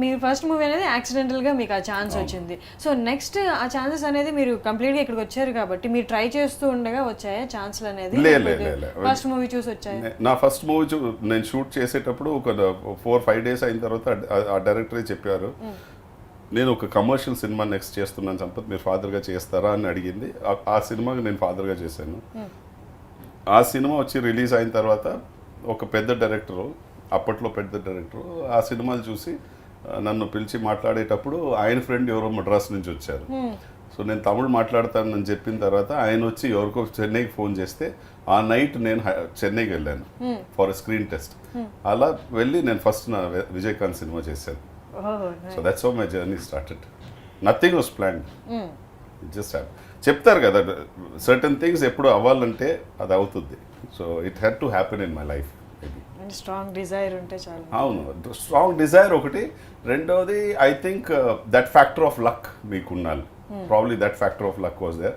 మీ ఫస్ట్ మూవీ అనేది యాక్సిడెంటల్గా మీకు ఆ ఛాన్స్ వచ్చింది. సో నెక్స్ట్ ఆ ఛాన్సెస్ అనేది మీరు కంప్లీట్గా ఇక్కడికి వచ్చారు కాబట్టి మీరు ట్రై చేస్తూ ఉండగా వచ్చాయా ఛాన్స్లు అనేది? ఫస్ట్ మూవీ చూసి వచ్చాయి. నా ఫస్ట్ మూవీ నేను షూట్ చేసేటప్పుడు ఒక 4-5 days అయిన తర్వాత ఆ డైరెక్టరే చెప్పారు, నేను ఒక కమర్షియల్ సినిమా నెక్స్ట్ చేస్తున్నాను సంపత్, మీరు ఫాదర్గా చేస్తారా అని అడిగింది. ఆ సినిమాకి నేను ఫాదర్గా చేశాను. ఆ సినిమా వచ్చి రిలీజ్ అయిన తర్వాత ఒక పెద్ద డైరెక్టరు, అప్పట్లో పెద్ద డైరెక్టరు, ఆ సినిమాలు చూసి నన్ను పిలిచి మాట్లాడేటప్పుడు ఆయన ఫ్రెండ్ ఎవరో మద్రాస్ నుంచి వచ్చారు. సో నేను తమిళ్ మాట్లాడతానని చెప్పిన తర్వాత ఆయన వచ్చి ఎవరికో చెన్నైకి ఫోన్ చేస్తే ఆ నైట్ నేను చెన్నైకి వెళ్ళాను ఫర్ స్క్రీన్ టెస్ట్. అలా వెళ్ళి నేను ఫస్ట్ నా విజయకాంత్ సినిమా చేశాను. So that's how my journey started. Nothing was planned, it just happen. చెప్తారు కదా సర్టన్ థింగ్స్ ఎప్పుడు అవ్వాలంటే అది అవుతుంది. So it had to happen in my life. Strong desire ఉంటే చాలు. అవును, స్ట్రాంగ్ డిజైర్ ఒకటి. రెండోది I think that factor of luck మీకు ఉండాలి. Probably that factor of luck was there.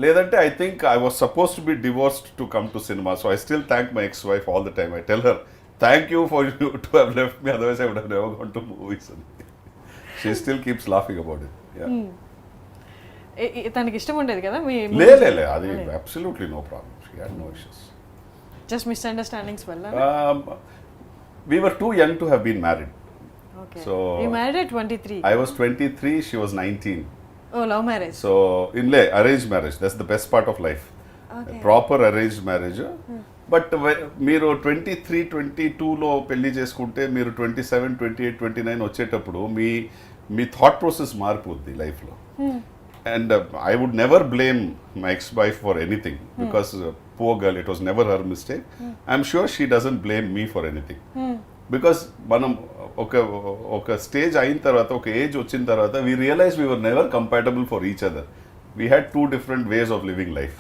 లేదంటే I think I was suppose to be divorced to come to cinema. So I still thank my ex wife all the time. I tell her thank you for you to have left me, otherwise I would have never gone to movies. She still keeps laughing about it. తనకి ఇష్టం ఉండేది కదా మీ? లేదు, అది absolutely no problem. She had no issues. Just misunderstandings వల్ల? We were too young to have been married. Okay. So you married at 23? I was 23, she was 19. Oh, love marriage. So arranged marriage, that's the best part of life. Okay. Proper arranged marriage. But మీరు 23, 22లో పెళ్లి చేసుకుంటే మీరు 27, 28, 29 వచ్చేటప్పుడు మీ thought process మారిపోద్ది లైఫ్లో. And I would never blame my ex-wife for anything because poor girl, it was never her mistake. I'm sure she doesn't blame me for anything. Because మనం ఒక stage అయిన తర్వాత, ఒక ఏజ్ వచ్చిన తర్వాత, we realized we were never compatible for each other. We had two different ways of living life.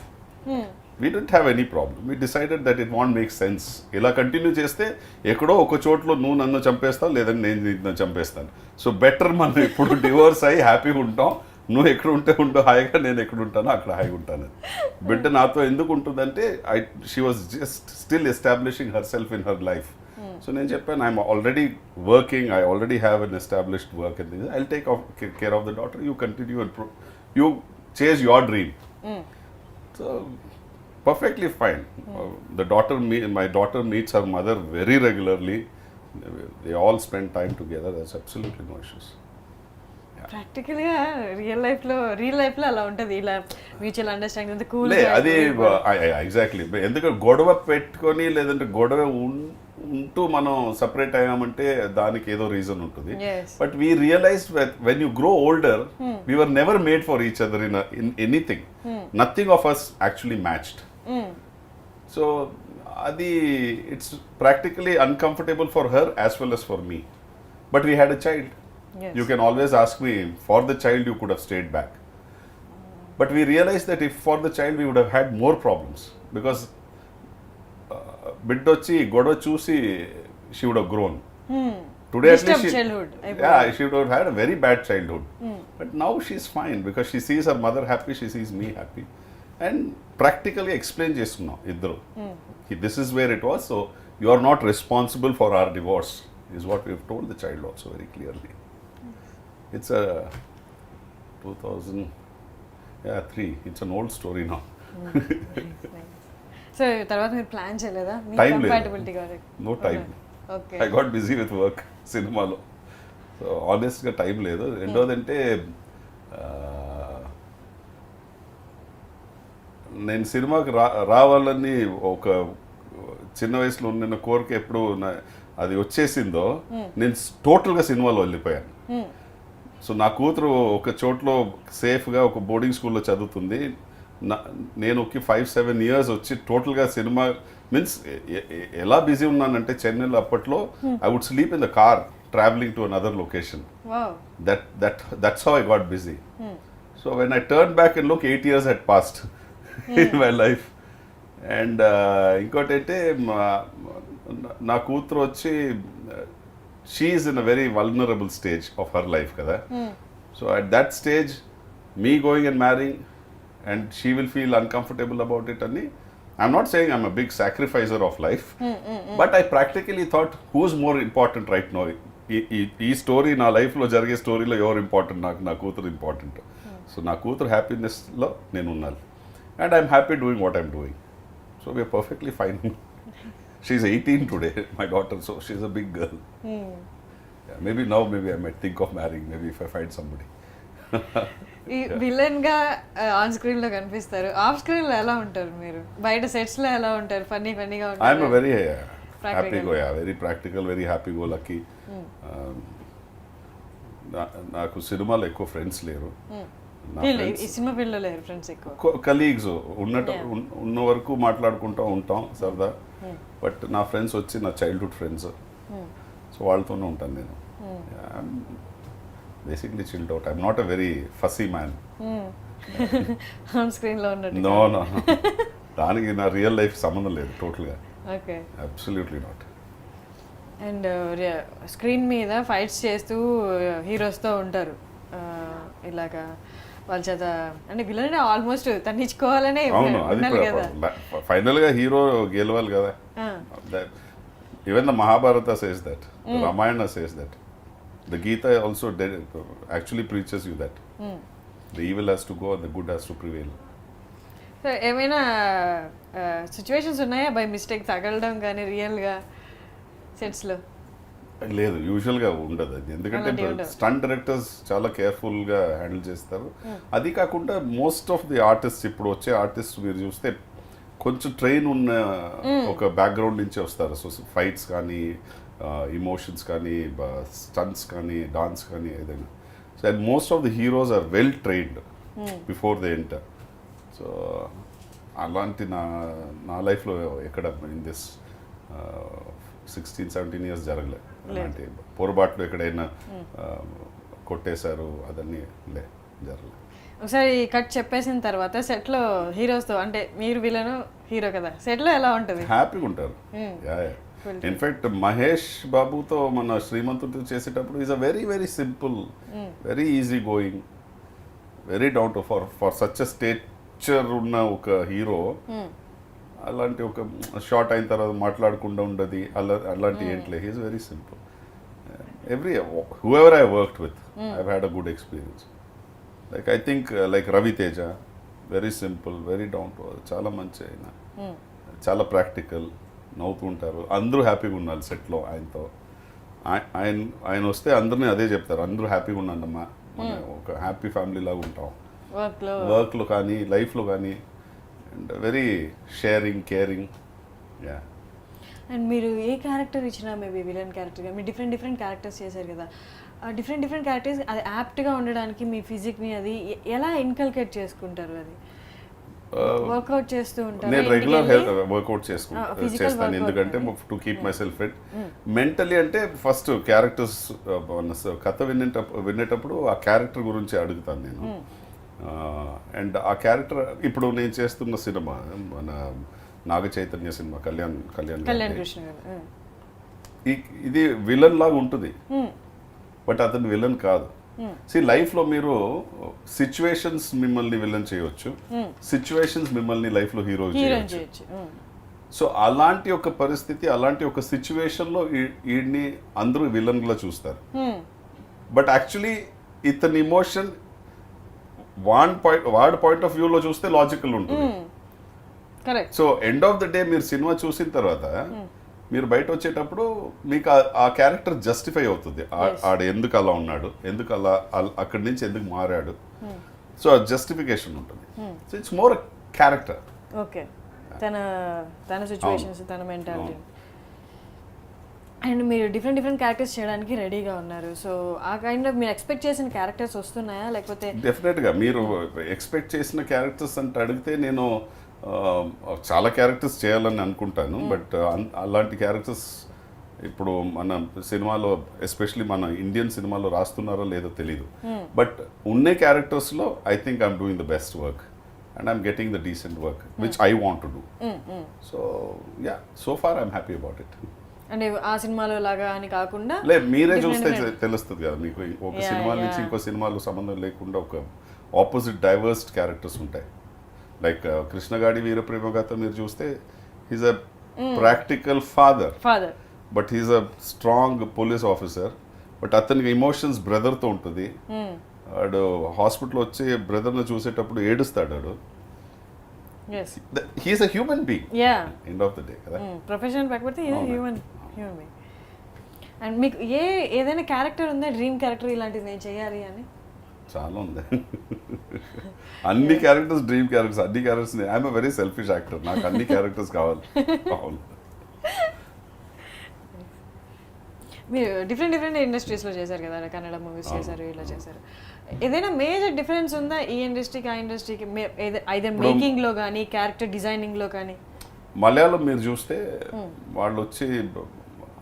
We didn't have any problem. We decided that it won't make sense. ఇలా continue చేస్తే ఎక్కడో ఒక చోట్లో నువ్వు నన్ను చంపేస్తావు, లేదంటే నేను నిన్ను చంపేస్తాను. సో బెటర్ మనం ఇప్పుడు డివోర్స్ అయ్యి హ్యాపీగా ఉంటాం. నువ్వు ఎక్కడ ఉంటే ఉండు హాయిగా, నేను ఎక్కడ ఉంటానో అక్కడ హాయిగా ఉంటాను. బిడ్డ నాతో ఎందుకు ఉంటుందంటే she was just still establishing her self in her life. So నేను చెప్పాను, I'm already working, I already have an established work and things. I will take care of the daughter, you continue and you chase your dream. So perfectly fine. My daughter meets her mother very regularly. They all spend time together. There's absolutely no issues. ప్రాక్టికల్గా real లైఫ్లో అలా ఉంటుంది, ఇలా mutual understanding cool. అది exactly. ఎందుకంటే గొడవ పెట్టుకొని లేదంటే గొడవ ఉంటూ మనం సపరేట్ అయ్యామంటే దానికి ఏదో రీజన్ ఉంటుంది. But we realise when you grow older, we were never made for each other in anything. Nothing of us actually matched. So అది it's practically uncomfortable for her as well as for me. But we had a child. Yes. You can always ask me, for the child you could have stayed back. But we realized that if for the child we would have had more problems, because biddochi godo chusi she would have grown. Today at least she would have had a very bad childhood. But now she's fine because she sees her mother happy, she sees me happy. And practically explain chestunnam iddaru. This is where it was, so you are not responsible for our divorce, is what we have told the child also very clearly. It's a 2003. It's an old story now. So తర్వాత మీరు plan చేయలేదా? Time లేదు. No time. Okay. I got busy with work సినిమాలో. So ఆనెస్ట్గా time లేదు. రెండోదంటే నేను సినిమాకి రావాలని ఒక చిన్న వయసులో ఉన్న కోరిక ఎప్పుడు అది వచ్చేసిందో నేను టోటల్గా సినిమాలో వెళ్ళిపోయాను. సో నా కూతురు ఒక చోట్లో సేఫ్గా ఒక బోర్డింగ్ స్కూల్లో చదువుతుంది. నేను 5-7 years వచ్చి టోటల్గా సినిమా మీన్స్ ఎలా బిజీ ఉన్నానంటే చెన్నైలో అప్పట్లో I would sleep in the car travelling to another location. That's how I got busy. So when I turn back and look 8 years had passed in my life. అండ్ ఇంకోటి అంటే నా కూతురు వచ్చి she is in a very vulnerable stage of her life kada. So at that stage, me going and marrying, and she will feel uncomfortable about it. And I'm not saying I'm a big sacrificer of life, but I practically thought, who's more important right now? Ee story na life lo jarige story lo you're important, na koothru important. So na koothru happiness lo nenu unnali, and I'm happy doing what I'm doing. So we're perfectly fine. She's 18 today, my daughter, so she's a big girl. Yeah, maybe I might think of marrying, maybe if I find somebody. ఈ villain గా on screen లో కనిపిస్తారు, off screen లో ఎలా ఉంటారు మీరు? బయట sets లో ఎలా ఉంటారు? ఫన్నీగా ఉంటారు? I'm a very happy go, yeah, very practical, very happy go lucky. నాకు సినిమాలో ఎక్కువ ఫ్రెండ్స్ లేరు. ఈ సినిమా ఫీల్డ్లో లేరు ఫ్రెండ్స్ ఎక్కువ. కలీగ్స్ ఉన్న వరకు మాట్లాడుకుంటూ ఉంటాం సరదా. బట్ నా ఫ్రెండ్స్ వచ్చి నా చైల్డ్హుడ్ ఫ్రెండ్స్, సో వాళ్ళతోనే ఉంటాను నేను. Basically chilled out. I'm not a very Fasi man. On స్క్రీన్లో ఉన్నట్టు. నో నో, దానికి నా రియల్ లైఫ్ సంబంధం లేదు టోటల్గా. Okay, absolutely not. And screen మీద ఫైట్స్ చేస్తూ హీరోస్తో ఉంటారు, ఇలాగా వాళ్ళ చేత అంటే విలన్ ఆల్మోస్ట్ తన్నించుకోవాలనే అవును, అది ఉండాలి కదా. ఫైనల్గా హీరో గెలవాలి కదా. Even the Mahabharata says that, Ramayana says that, the Gita also actually preaches you that the evil has to go, the good has to prevail. So ఏమైనా సిచ్యువేషన్స్ ఉన్నాయా బై మిస్టేక్ తగలడం కానీ రియల్గా సెట్స్లో? లేదు, యూజువల్గా ఉండదు అది. ఎందుకంటే స్టంట్ డైరెక్టర్స్ చాలా కేర్ఫుల్గా హ్యాండిల్ చేస్తారు. అది కాకుండా మోస్ట్ ఆఫ్ ది ఆర్టిస్ట్, ఇప్పుడు వచ్చే ఆర్టిస్ట్ మీరు చూస్తే కొంచెం ట్రైన్ ఉన్న ఒక బ్యాక్గ్రౌండ్ నుంచి వస్తారు. సో ఫైట్స్ కానీ, ఇమోషన్స్ కానీ, స్టంట్స్ కానీ, డాన్స్ కానీ ఏదైనా. So and most of the heroes are well trained before they enter. So అలాంటి నా లైఫ్లో ఎక్కడ ఇన్ దిస్ 16-17 years జరగలేదు. అలాంటి పొరపాట్లు ఎక్కడైనా కొట్టేశారు అదన్నీ జరగలేదు. ఒకసారి కట్ చెప్పేసిన తర్వాత సెట్లో హీరోస్తో అంటే మీరు విలను హీరో కదా, సెట్లో ఎలా ఉంటుంది? హ్యాపీగా ఉంటారు. ఇన్ఫాక్ట్ మహేష్ బాబుతో మన శ్రీమంతుడితో చేసేటప్పుడు is a very very simple, very easy going, very down to for such a stature ఉన్న ఒక హీరో. అలాంటి ఒక షార్ట్ అయిన తర్వాత మాట్లాడకుండా ఉండదు అలాంటి ఏంట్లే. He's very simple. whoever I worked with, I've had a good experience. Like I think like Ravi Teja, very simple, very down to earth, చాలా మంచి ఆయన, చాలా ప్రాక్టికల్, నవ్వుతూ ఉంటారు. అందరూ హ్యాపీగా ఉండాలి సెట్లో ఆయనతో. ఆయన వస్తే అందరినీ అదే చెప్తారు, అందరూ హ్యాపీగా ఉండండమ్మా, మనం ఒక హ్యాపీ ఫ్యామిలీ లాగా ఉంటాం వర్క్లో కానీ లైఫ్లో కానీ. And very sharing, caring. Yeah. And మీరు ఏ క్యారెక్టర్ ఇచ్చినా, మేబీ విలన్ క్యారెక్టర్గా మీరు డిఫరెంట్ క్యారెక్టర్స్ చేశారు కదా, డిఫరెంట్ క్యారెక్టర్స్ అది యాప్ట్గా ఉండడానికి మీ ఫిజిక్ని అది ఎలా ఇన్కల్కేట్ చేసుకుంటారు? అది వర్కౌట్ చేస్తూ ఉంటారు? నేను రెగ్యులర్ వర్కౌట్ చేస్తాను, ఎందుకంటే to keep my self fit. Mentally అంటే ఫస్ట్ క్యారెక్టర్స్ కథ వినేటప్పుడు ఆ క్యారెక్టర్ గురించి అడుగుతాను నేను. అండ్ ఆ క్యారెక్టర్ ఇప్పుడు నేను చేస్తున్న సినిమా మన నాగ చైతన్య సినిమా, కళ్యాణ్ కృష్ణ, ఇది విలన్ లాగా ఉంటుంది, బట్ అతను విలన్ కాదు. లైఫ్లో మీరు సిచ్యువేషన్స్ మిమ్మల్ని విలన్ చేయవచ్చు, సిచ్యువేషన్స్ మిమ్మల్ని లైఫ్లో హీరో చేయవచ్చు. సో అలాంటి ఒక పరిస్థితి, అలాంటి ఒక సిచ్యువేషన్లో వీడిని అందరూ విలన్గా చూస్తారు. బట్ యాక్చువల్లీ ఇతని ఇమోషన్ వాడి పాయింట్ ఆఫ్ వ్యూలో చూస్తే లాజికల్ ఉంటుంది. So end of the day మీరు సినిమా చూసిన తర్వాత మీరు బయట వచ్చేటప్పుడు మీకు ఆ క్యారెక్టర్ జస్టిఫై అవుతుంది. ఆడ ఎందుకు అలా ఉన్నాడు, ఎందుకు అలా అక్కడి నుంచి ఎందుకు మారాడు, సో ఆ జస్టిఫికేషన్ ఉంటుంది. So it's more character. Okay, తన సిచ్యువేషన్స్, తన మెంటాలిటీ. అండ్ మీరు డిఫరెంట్ క్యారెక్టర్స్ చేయడానికి రెడీగా ఉన్నారు. సో ఆ కైండ్ ఆఫ్ మీరు ఎక్స్పెక్ట్ చేసిన క్యారెక్టర్స్ వస్తున్నాయా, లేకపోతే? డెఫినెట్గా మీరు ఎక్స్పెక్ట్ చేసిన క్యారెక్టర్స్ అంటే అడిగితే నేను చాలా క్యారెక్టర్స్ చేయాలని అనుకుంటాను. బట్ అలాంటి క్యారెక్టర్స్ ఇప్పుడు మన సినిమాలో, ఎస్పెషలీ మన ఇండియన్ సినిమాలో రాస్తున్నారో లేదో తెలీదు. బట్ ఉన్న క్యారెక్టర్స్లో I think I'm doing the best work and I'm getting the decent work which I want to do. So yeah, so far I'm happy about it. అంటే ఆ సినిమాలో లాగా అని కాకుండా మీరే చూస్తే తెలుస్తుంది కదా మీకు, ఒక సినిమా నుంచి ఇంకో సినిమాలో సంబంధం లేకుండా ఒక ఆపోజిట్ డైవర్స్డ్ క్యారెక్టర్స్ ఉంటాయి. లైక్ కృష్ణగాడి వీరప్రేమ గాథ మీరు చూస్తే he's a practical father, but he's a strong police officer. But అతనికి ఎమోషన్స్ బ్రదర్తో ఉంటుంది. వాడు హాస్పిటల్ వచ్చి బ్రదర్ని చూసేటప్పుడు ఏడుస్తాడు. వాడు he's a human being end of the day కదా. ప్రొఫెషనల్ పక్కపడితే హ్యూమన్ బీయింగ్. అండ్ మీకు ఏదైనా క్యారెక్టర్ ఉందా, డ్రీమ్ క్యారెక్టర్ ఇలాంటిది నేను చేయాలి అని? చాలా ఉంది. అన్ని క్యారెక్టర్స్ డ్రీమ్ క్యారెక్టర్స్, అన్ని characters. I'm a very selfish actor, నాకు అన్ని క్యారెక్టర్స్ కావాలి. మీరు డిఫరెంట్ ఇండస్ట్రీస్లో చేశారు కదా, కన్నడ మూవీస్ చేశారు, ఇలా చేశారు. ఏదైనా మేజర్ డిఫరెన్స్ ఉందా ఈ ఇండస్ట్రీకి ఆ ఇండస్ట్రీకి, ఐదర్ మేకింగ్లో కానీ క్యారెక్టర్ డిజైనింగ్లో కానీ? మలయాళం మీరు చూస్తే వాళ్ళు వచ్చి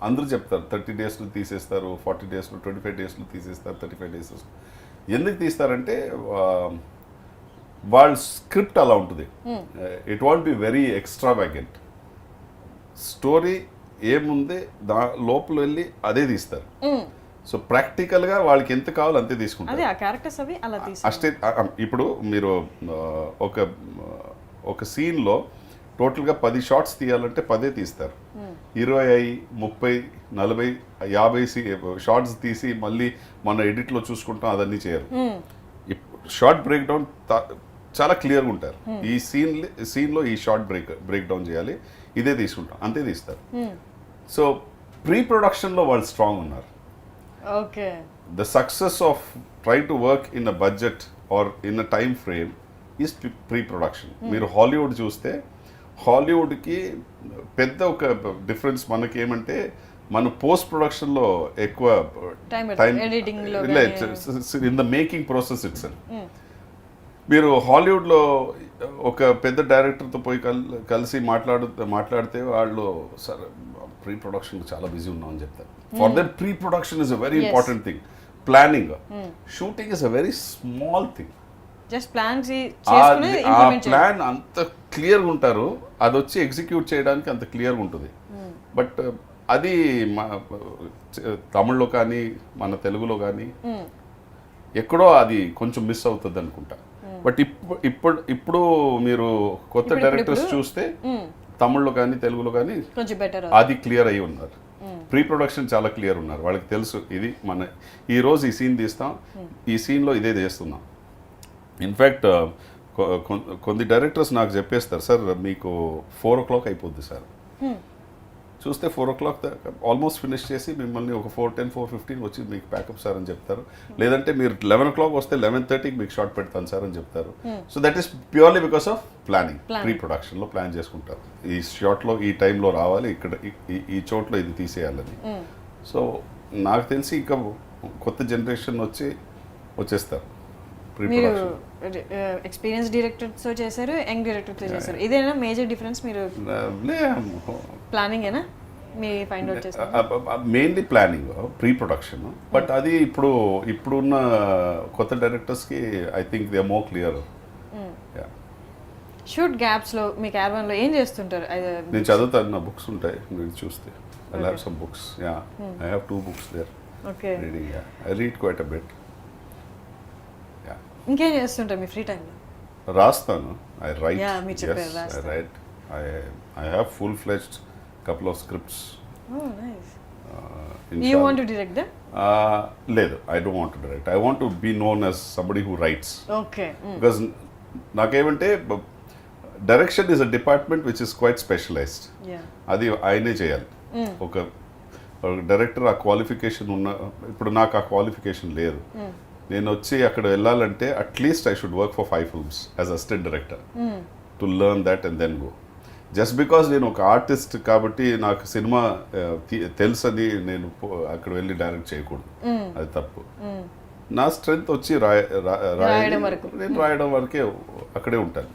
అందరూ చెప్తారు 30 డేస్లో తీసేస్తారు, 40 డేస్లో, 25 డేస్లో తీసేస్తారు, 35 డేస్. ఎందుకు తీస్తారంటే వాళ్ళ స్క్రిప్ట్ అలా ఉంటుంది. It won't be very extravagant. Story ఏముంది లోపల వెళ్ళి అదే తీస్తారు. సో ప్రాక్టికల్గా వాళ్ళకి ఎంత కావాలో అంతే తీసుకుంటారు. అష్టే ఇప్పుడు మీరు ఒక సీన్లో టోటల్గా 10 షార్ట్స్ తీయాలంటే 10 తీస్తారు. 20, 30, 40, 50 షార్ట్స్ తీసి మళ్ళీ మన ఎడిట్లో చూసుకుంటాం, అదన్నీ చేయరు. షార్ట్ బ్రేక్ డౌన్ చాలా క్లియర్గా ఉంటారు. ఈ సీన్లో ఈ షార్ట్ బ్రేక్ డౌన్ చేయాలి, ఇదే తీసుకుంటాం, అంతే తీస్తారు. సో ప్రీ ప్రొడక్షన్లో వాళ్ళు స్ట్రాంగ్ ఉన్నారు. Okay, the success of try to work in a budget or in a time frame is pre production. మీరు హాలీవుడ్ చూస్తే హాలీవుడ్కి పెద్ద ఒక డిఫరెన్స్ మనకి ఏమంటే మన పోస్ట్ ప్రొడక్షన్లో ఎక్కువ time in the making process itself. మీరు హాలీవుడ్లో ఒక పెద్ద డైరెక్టర్తో పోయి కలిసి మాట్లాడితే వాళ్ళు సరే ప్రీ ప్రొడక్షన్ చాలా బిజీ ఉన్నామని చెప్తారు. For them pre production is a very important thing. Planning, shooting is a very small thing. ఆ ప్లాన్ అంత క్లియర్గా ఉంటారు, అది వచ్చి ఎగ్జిక్యూట్ చేయడానికి అంత క్లియర్గా ఉంటుంది. బట్ అది తమిళ్లో కానీ మన తెలుగులో కానీ ఎక్కడో అది కొంచెం మిస్ అవుతుంది అనుకుంటా. బట్ ఇప్పుడు మీరు కొత్త డైరెక్టర్స్ చూస్తే తమిళ్లో కానీ తెలుగులో కానీ అది క్లియర్ అయి ఉన్నారు. ప్రీ ప్రొడక్షన్ చాలా క్లియర్ ఉన్నారు. వాళ్ళకి తెలుసు ఇది మన ఈ రోజు ఈ సీన్ తీస్తాం, ఈ సీన్లో ఇదే చేస్తున్నాం. ఇన్ఫ్యాక్ట్ కొన్ని డైరెక్టర్స్ నాకు చెప్పేస్తారు, సార్ మీకు 4 o'clock అయిపోద్ది సార్. చూస్తే 4 o'clock ఆల్మోస్ట్ ఫినిష్ చేసి మిమ్మల్ని ఒక 4:10, 4:15 వచ్చి మీకు ప్యాకప్ సార్ అని చెప్తారు. లేదంటే మీరు 11 o'clock వస్తే 11:30కి మీకు షార్ట్ పెడతాను సార్ అని చెప్తారు. So that is purely because of planning. Pre ప్రొడక్షన్లో ప్లాన్ చేసుకుంటారు, ఈ షార్ట్లో ఈ టైంలో రావాలి, ఇక్కడ ఈ చోట్లో ఇది తీసేయాలని. సో నాకు తెలిసి ఇంకా కొత్త జనరేషన్ వచ్చేస్తారు. ఎక్స్పీరియన్స్ డైరెక్టర్తో చేశారు, యంగ్ డైరెక్టర్తో చేశారు. ఇదేనా మేజర్ డిఫరెన్స్? మీరు ప్లానింగ్ ఏనా మీ ఫైండ్ అవుట్ చేస్తారు? Mainly planning, pre production. But అది ఇప్పుడున్న కొత్త డైరెక్టర్స్కి I think they are more clear. Shoot గ్యాప్స్లో మీ క్యారవాన్లో ఏం చేస్తుంటారు? నేను చదువుతాను, నా బుక్స్ ఉంటాయి, మీరు చూస్తే I have some books. I have 2 books there. Okay, reading. I read quite a bit. ఇంకేం చేస్తుంటారు మీ ఫ్రీ టైంలో? రాస్తాను. I write. I write. I have full-fledged couple of scripts. Oh, nice. You want to direct them? లేదు, I don't want to direct. I want to be known as somebody who writes. Okay. Because నాకేమంటే direction is a department which is quite specialised. అది ఆయనే చేయాలి. ఒక director ఆ qualification ఇప్పుడు నాకు ఆ క్వాలిఫికేషన్ లేదు. నేను వచ్చి అక్కడ వెళ్ళాలంటే at least I should work for 5 films as assistant director to learn that and then go. Just because నేను ఒక ఆర్టిస్ట్ కాబట్టి నాకు సినిమా తెలుసని నేను అక్కడ వెళ్ళి డైరెక్ట్ చేయకూడదు, అది తప్పు. నా స్ట్రెంగ్త్ వచ్చి నేను రాయడం వరకే అక్కడే ఉంటాను.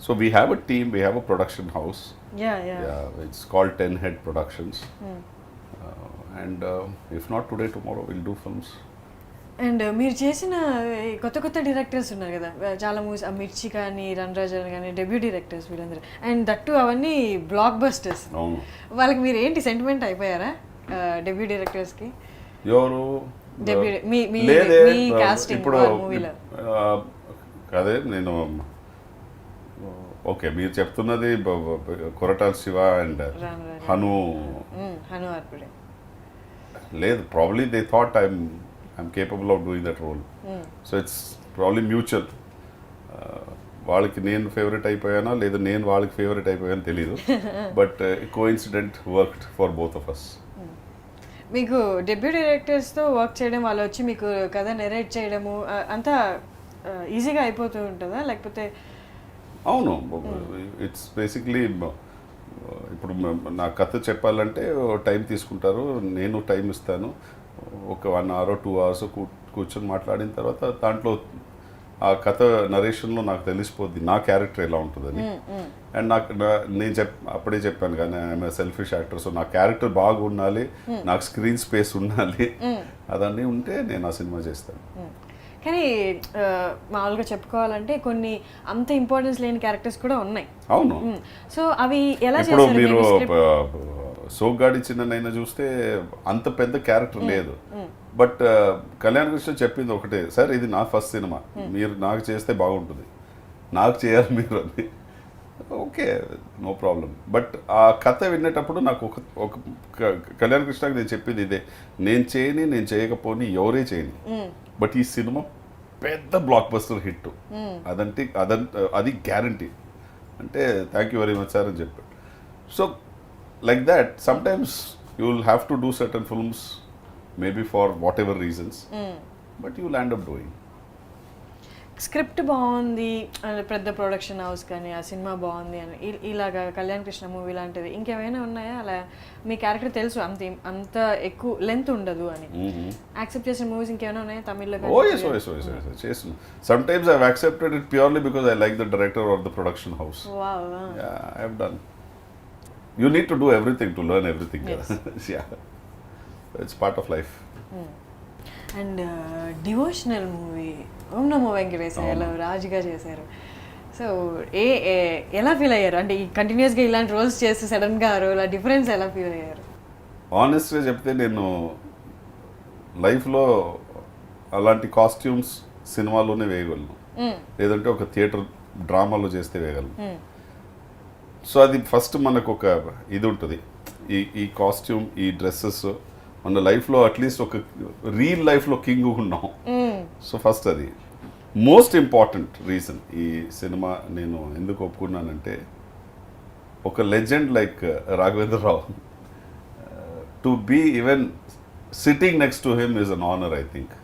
So we have a team, we have a production house, it's called 10 Head Productions. And if not today tomorrow will do films. And మీరు చేసిన కొత్త డైరెక్టర్స్ ఉన్నారు కదా చాలా మూవీస్, మిర్చి కానీ రణరాజ కానీ డెబ్యూ డైరెక్టర్స్ వీళ్ళందరూ, అండ్ దట్టు అవన్నీ బ్లాక్ బస్టర్స్. వాళ్ళకి మీరు ఏంటి సెంటిమెంట్ అయిపోయారా డెబ్యూ డైరెక్టర్స్కి? ఎవరు ఇప్పుడు అదే నేను ఓకే మీరు చెప్తున్నది కొరటాల శివ అండ్ హను ఆర్పుడే. లేదు, probably they thought I'm capable of doing that role. So it's probably mutual. వాళ్ళకి నేను ఫేవరెట్ అయిపోయానా లేదా నేను వాళ్ళకి ఫేవరెట్ అయిపోయానో తెలీదు. But coincident worked for both of us. మీకు డెబ్యూ డైరెక్టర్స్తో వర్క్ చేయడం, వాళ్ళు వచ్చి మీకు కథ నెరేట్ చేయడము అంతా ఈజీగా అయిపోతూ ఉంటుందా లేకపోతే? అవును, ఇట్స్ బేసిక్లీ ఇప్పుడు నా కథ చెప్పాలంటే టైం తీసుకుంటారు, నేను టైం ఇస్తాను. ఒక 1 hour 2 hours కూర్చొని మాట్లాడిన తర్వాత దాంట్లో ఆ కథ నరేషన్లో నాకు తెలిసిపోద్ది నా క్యారెక్టర్ ఎలా ఉంటుందని. అండ్ నేను అప్పుడే చెప్పాను కానీ ఐఎమ్ సెల్ఫిష్ యాక్టర్, సో నా క్యారెక్టర్ బాగా ఉండాలి, నాకు స్క్రీన్ స్పేస్ ఉండాలి, అదన్నీ ఉంటే నేను ఆ సినిమా చేస్తాను. కానీ మామూలుగా చెప్పుకోవాలంటే కొన్ని అంత ఇంపార్టెన్స్ లేని క్యారెక్టర్స్ కూడా ఉన్నాయి. అవును. సో అవి ఎలా ఇప్పుడు చేశారు మీరు మీరు? సోగ్గాడి చిన్ననైనా చూస్తే అంత పెద్ద క్యారెక్టర్ లేదు, బట్ కళ్యాణ్ కృష్ణ చెప్పింది ఒకటే, సార్ ఇది నా ఫస్ట్ సినిమా, మీరు నాకు చేస్తే బాగుంటుంది, నాకు చేయాలి మీరు అని. Okay, no problem. బట్ ఆ కథ వినేటప్పుడు నాకు ఒక కళ్యాణ్ కృష్ణకి నేను చెప్పింది ఇదే, నేను చేయకపోని ఎవరే చేయని, బట్ ఈ సినిమా పెద్ద బ్లాక్ బస్టర్ హిట్, అది గ్యారంటీ అంటే thank you very much sir అని చెప్పాడు. So like that sometimes you will have to do certain films maybe for what ever reasons, but you will end up doing. Script బాగుంది, పెద్ద production house కానీ ఆ cinema బాగుంది అని ఇలాగా Kalyan Krishna movie లాంటిది ఇంకేమైనా ఉన్నాయా అలా మీ క్యారెక్టర్ తెలుసు అంత ఎక్కువ లెంత్ ఉండదు అని యాక్సెప్ట్ చేసిన మూవీస్ ఇంకేమైనా ఉన్నాయా తమిళ్లో? చేసిన sometimes I've accepted it purely because I like the director or the production house. Wow. Yeah, I've done. You need to do everything to learn everything. Yes. Yeah, it's part of life. And devotional movie Om Namo వెంకటేశాయలో రాజుగా చేశారు. So ఎలా feel అయ్యారు? అంటే ఈ కంటిన్యూస్గా ఇలాంటి roles చేస్తే సడన్గా రోల్ డిఫరెన్స్ ఎలా ఫీల్ అయ్యారు? ఆనెస్ట్గా చెప్తే నేను లైఫ్లో అలాంటి కాస్ట్యూమ్స్ సినిమాలోనే వేయగలను, లేదంటే ఒక థియేటర్ డ్రామాలో చేస్తే వేయగలను. సో అది ఫస్ట్ మనకు ఒక ఇది ఉంటుంది, ఈ కాస్ట్యూమ్, ఈ డ్రెస్సెస్ మన లైఫ్లో అట్లీస్ట్ ఒక రియల్ లైఫ్లో కింగ్ ఉన్నాం. సో ఫస్ట్ అది మోస్ట్ ఇంపార్టెంట్ రీజన్. ఈ సినిమా నేను ఎందుకు ఒప్పుకున్నానంటే ఒక legend like Raghavendra Rao, to be even sitting next to him is an honour I think.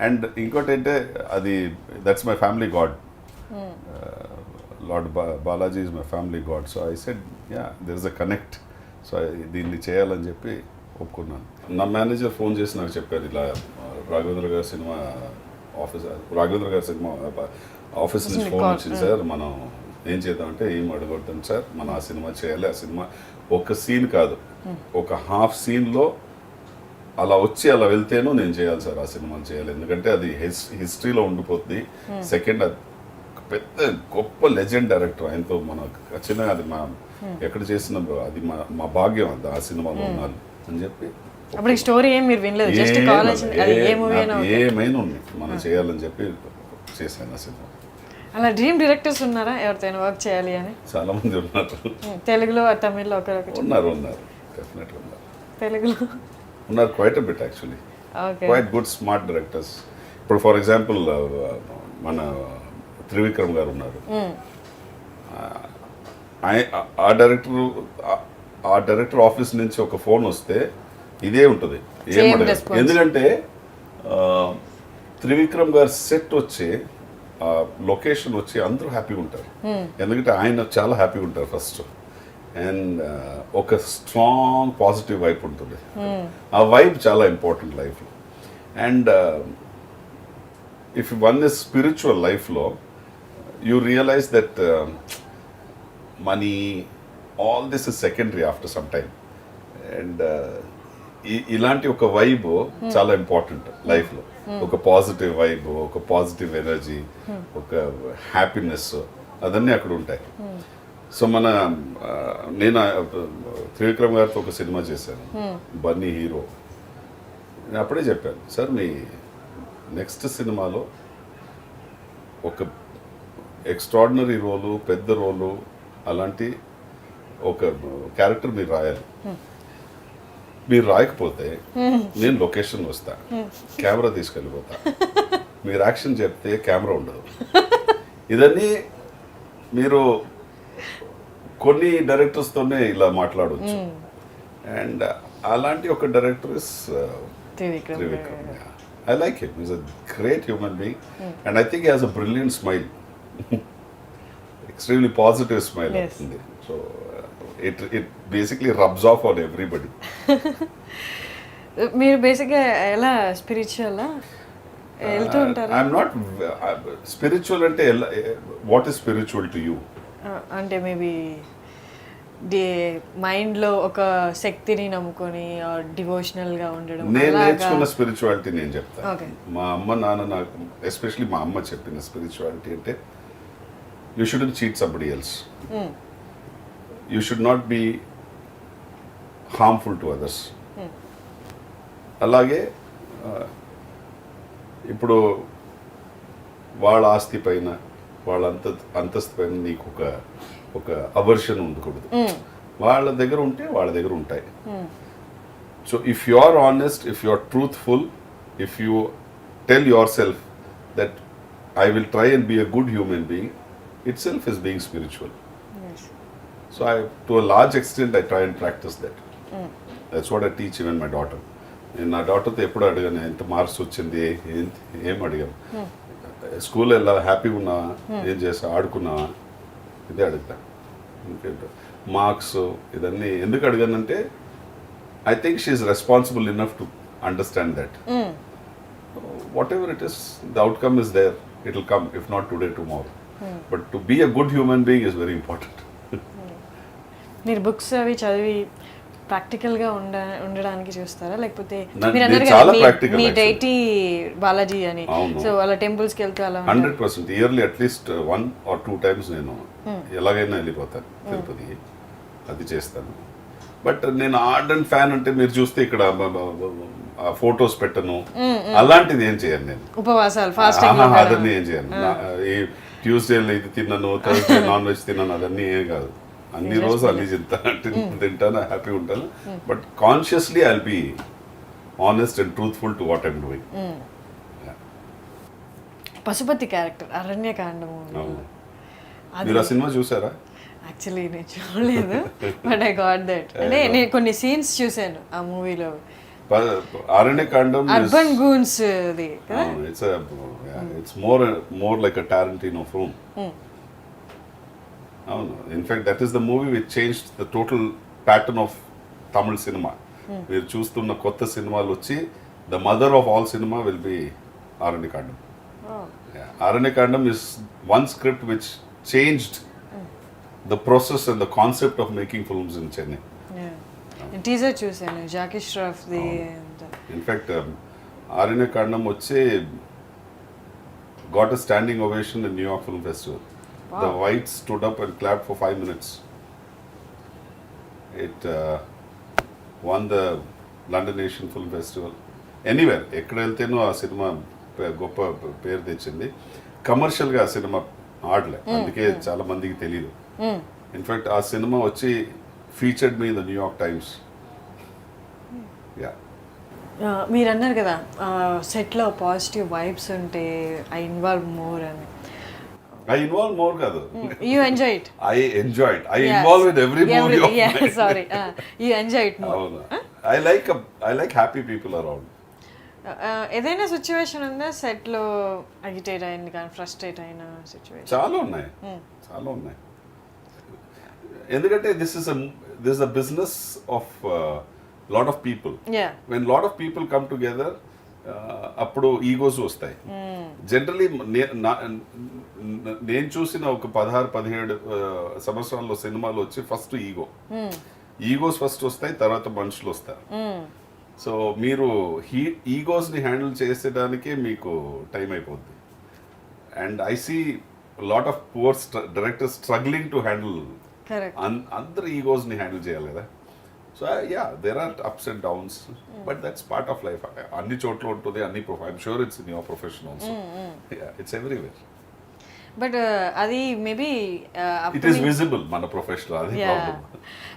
And ఇంకోటి అంటే అది that's my family god, lord Balaji is my family god. So I said yeah there is a connect, so దీన్ని చేయాలని చెప్పి ఒప్పుకున్నాను. నా manager phone చేసి నాకు చెప్పారు, ఇలా రాఘవేంద్ర గారి సినిమా ఆఫీస్ నుంచి ఫోన్ వచ్చింది సార్, మనం ఏం చేద్దామంటే ఏం అడగొద్దాం సార్, మనం ఆ సినిమా చేయాలి. ఆ సినిమా ఒక సీన్ కాదు, ఒక హాఫ్ సీన్లో అలా వచ్చి అలా వెళ్తేనూ నేను చేయాలి సార్, ఆ సినిమాని చేయాలి, ఎందుకంటే అది హిస్టరీలో ఉండిపోతుంది. సెకండ్, అది పెద్ద గొప్ప లెజెండ్ డైరెక్టర్, ఆయనతో మన ఖచ్చితంగా అది మా ఎక్కడ చేసిన అది మా భాగ్యం, అది ఆ సినిమాలో ఉన్నాను అని చెప్పి. అప్పుడు స్టోరీ ఏం మీరు వినలేదు, జస్ట్ కాలేజ్ ఏమైనా ఉంది మనం చేయాలని చెప్పి చేశాను ఆ సినిమా. అలా డ్రీమ్ డైరెక్టర్స్ ఉన్నారా ఎవరితో వర్క్ చేయాలి అని? చాలా మంది ఉన్నారు, తెలుగులో తమిళ్లో ఉన్నారు డెఫినెట్గా ఉన్నారు, తెలుగులో ఉన్నారు quiet a bit actually, quite good smart directors. ఇప్పుడు ఫర్ ఎగ్జాంపుల్ మన త్రివిక్రమ్ గారు ఉన్నారు, ఆ డైరెక్టర్ ఆఫీస్ నుంచి ఒక ఫోన్ వస్తే ఇదే ఉంటుంది, ఏమడగదు. ఎందుకంటే త్రివిక్రమ్ గారు సెట్ వచ్చి లొకేషన్ వచ్చి అందరూ హ్యాపీగా ఉంటారు, ఎందుకంటే ఆయన చాలా హ్యాపీగా ఉంటారు ఫస్ట్. అండ్ ఒక స్ట్రాంగ్ పాజిటివ్ వైబ్ ఉంటుంది, ఆ వైబ్ చాలా ఇంపార్టెంట్ లైఫ్లో. And if one is spiritual లైఫ్లో you realise that money, all this is secondary after some time. And ఇలాంటి ఒక వైబ్ చాలా ఇంపార్టెంట్ లైఫ్లో, ఒక పాజిటివ్ వైబ్, ఒక పాజిటివ్ ఎనర్జీ, ఒక హ్యాపీనెస్, అదన్నీ అక్కడ ఉంటాయి. సో నేను త్రివిక్రమ్ గారితో ఒక సినిమా చేశాను, బన్నీ హీరో. నేను అప్పుడే చెప్పాను, సార్ మీ నెక్స్ట్ సినిమాలో ఒక ఎక్స్ట్రాడినరీ రోలు, పెద్ద రోలు, అలాంటి ఒక క్యారెక్టర్ మీరు రాయాలి. మీరు రాయకపోతే నేను లొకేషన్ వస్తా, కెమెరా తీసుకెళ్ళిపోతా, మీరు యాక్షన్ చెప్తే కెమెరా ఉండదు. ఇదన్నీ మీరు కొన్ని డైరెక్టర్స్తోనే ఇలా మాట్లాడవచ్చు. అండ్ అలాంటి ఒక director is Trivikram. I like him. He's a great human being. And I think he has a brilliant smile. Extremely positive smile. Yes. So it basically rubs off on everybody. మీరు బేసిక్గా ఎలా స్పిరిచువలా వెళ్తూ ఉంటారు? I'm not spiritual. అంటే what is spiritual to you? అంటే maybe మైండ్లో ఒక శక్తిని నమ్ముకొని డివోషనల్గా ఉండడం. నేను నేర్చుకున్న స్పిరిచువాలిటీ నేను చెప్తాను. ఓకే. మా అమ్మ నాన్న నాకు, ఎస్పెషలీ మా అమ్మ చెప్పిన స్పిరిచువాలిటీ అంటే you shouldn't cheat somebody else, you should not be harmful to others. అలాగే ఇప్పుడు వాళ్ళ ఆస్తి పైన వాళ్ళ అంతస్తు పైన నీకు ఒక అవర్షన్ ఉండకూడదు. వాళ్ళ దగ్గర ఉంటే వాళ్ళ దగ్గర ఉంటాయి. So if you are honest, if you are truthful, if you tell yourself that I will try and be a good human being, itself is being spiritual. So to a large extent I try and practice that. That's what I teach even my daughter. నేను నా డాటర్తో ఎప్పుడు అడిగాను ఎంత marks వచ్చింది, ఏం అడిగాను, స్కూల్లో ఎలా హ్యాపీగా ఉన్నావా, ఏం చేసా, ఆడుకున్నావా, ఇదే అడుగుతా. ఇంకేంటో మార్క్స్ ఇదన్నీ ఎందుకు అడిగానంటే I think she is responsible enough to understand that whatever it is the outcome is there, it will come, if not today tomorrow. But to be a good human being is very important. మీరు books అవి చదివి ప్రాక్టికల్గా ఉండడానికి చూస్తారా, లేకపోతే మీ deity Balaji అని, so అలా టెంపుల్స్కి వెళ్తే అలా 100% ఇయర్లీ అట్లీస్ట్ 1 or 2 times నేను ఎలాగైనా వెళ్ళిపోతాను తిరుపతికి, అది చేస్తాను. బట్ నేను ఆర్డెంట్ ఫ్యాన్ అంటే మీరు చూస్తే ఇక్కడ ఫొటోస్ పెట్టను, అలాంటిది ఏం చేయను నేను. ఉపవాసాలు, ఫాస్టింగ్ అదన్నీ ఏం చేయను. ఈ ట్యూస్డేలో ఇది తిన్నాను, థర్స్డే నాన్ వెజ్ తిన్నాను, అదన్నీ ఏం కాదు. అన్ని రోజు అన్ని తింటాను, హ్యాపీ ఉంటాను. But consciously I will be honest and truthful to what I'm doing. Pashupati character Aaranya Kaandam, మీరు ఆ సినిమా చూసారా? యాక్చువల్లీ నేను చూడలేదు, బట్ ఐ గాట్ దట్. అంటే నేను కొన్ని సీన్స్ చూసాను ఆ మూవీలో. అరణ్యకాండం అర్బన్ గూన్స్ ది, it's more like a Tarantino film. అవును, in fact that is the movie which changed the total pattern of Tamil cinema. మీరు చూస్తున్న కొత్త సినిమాలు వచ్చి the mother of all cinema will be Aaranya Kaandam. Aaranya Kaandam is one script which changed the process and the concept of making films in Chennai. Teaser చూసాను, జాకీ ష్రాఫ్ ది. In fact Aaranya Kaandam వచ్చి got a standing ovation in New York film festival. The whites stood up and clapped for 5 minutes. It won the London Asian Film Festival. Anywhere, ఎక్కడ వెళ్తేనో ఆ cinema గొప్ప పేరు తెచ్చింది. కమర్షియల్గా ఆ సినిమా ఆడలే, అందుకే చాలా మందికి తెలియదు. ఇన్ఫాక్ట్ ఆ సినిమా వచ్చి featured me in the New York times. Yeah, మీరు అన్నారు కదా సెట్లో పాజిటివ్ వైబ్స్ ఉంటే ఐ ఇన్వాల్వ్ మోర్ అని. I involve more kaadu. You enjoy it. I enjoy it. I involve with every movie of mine. Sorry. You enjoy it more. I like happy people around. ఏదైనా situation ఉందా set లో అగిటేట్ అయింది కానీ frustrate అయిన situation? చాలా ఉన్నాయి. ఎందుకంటే this is a business of lot of people. Yeah. When lot of people come together, అప్పుడు ఈగోస్ వస్తాయి. జనరలీ నేను చూసిన ఒక 16-17 సంవత్సరాల్లో సినిమాలు వచ్చి ఫస్ట్ ఈగోస్ ఫస్ట్ వస్తాయి, తర్వాత మనుషులు వస్తారు. సో మీరు ఈగోస్ని హ్యాండిల్ చేసేదానికే మీకు టైం అయిపోద్ది. And I see lot of poor directors struggling to handle. అందరు ఈగోస్ని హ్యాండిల్ చేయాలి కదా. So yeah, there are ups and downs, but that's part of life. Anni chotlo untundi, anni I'm sure it's in your profession also. Yeah, it's everywhere. But adi maybe it is visible mana profession adi problem.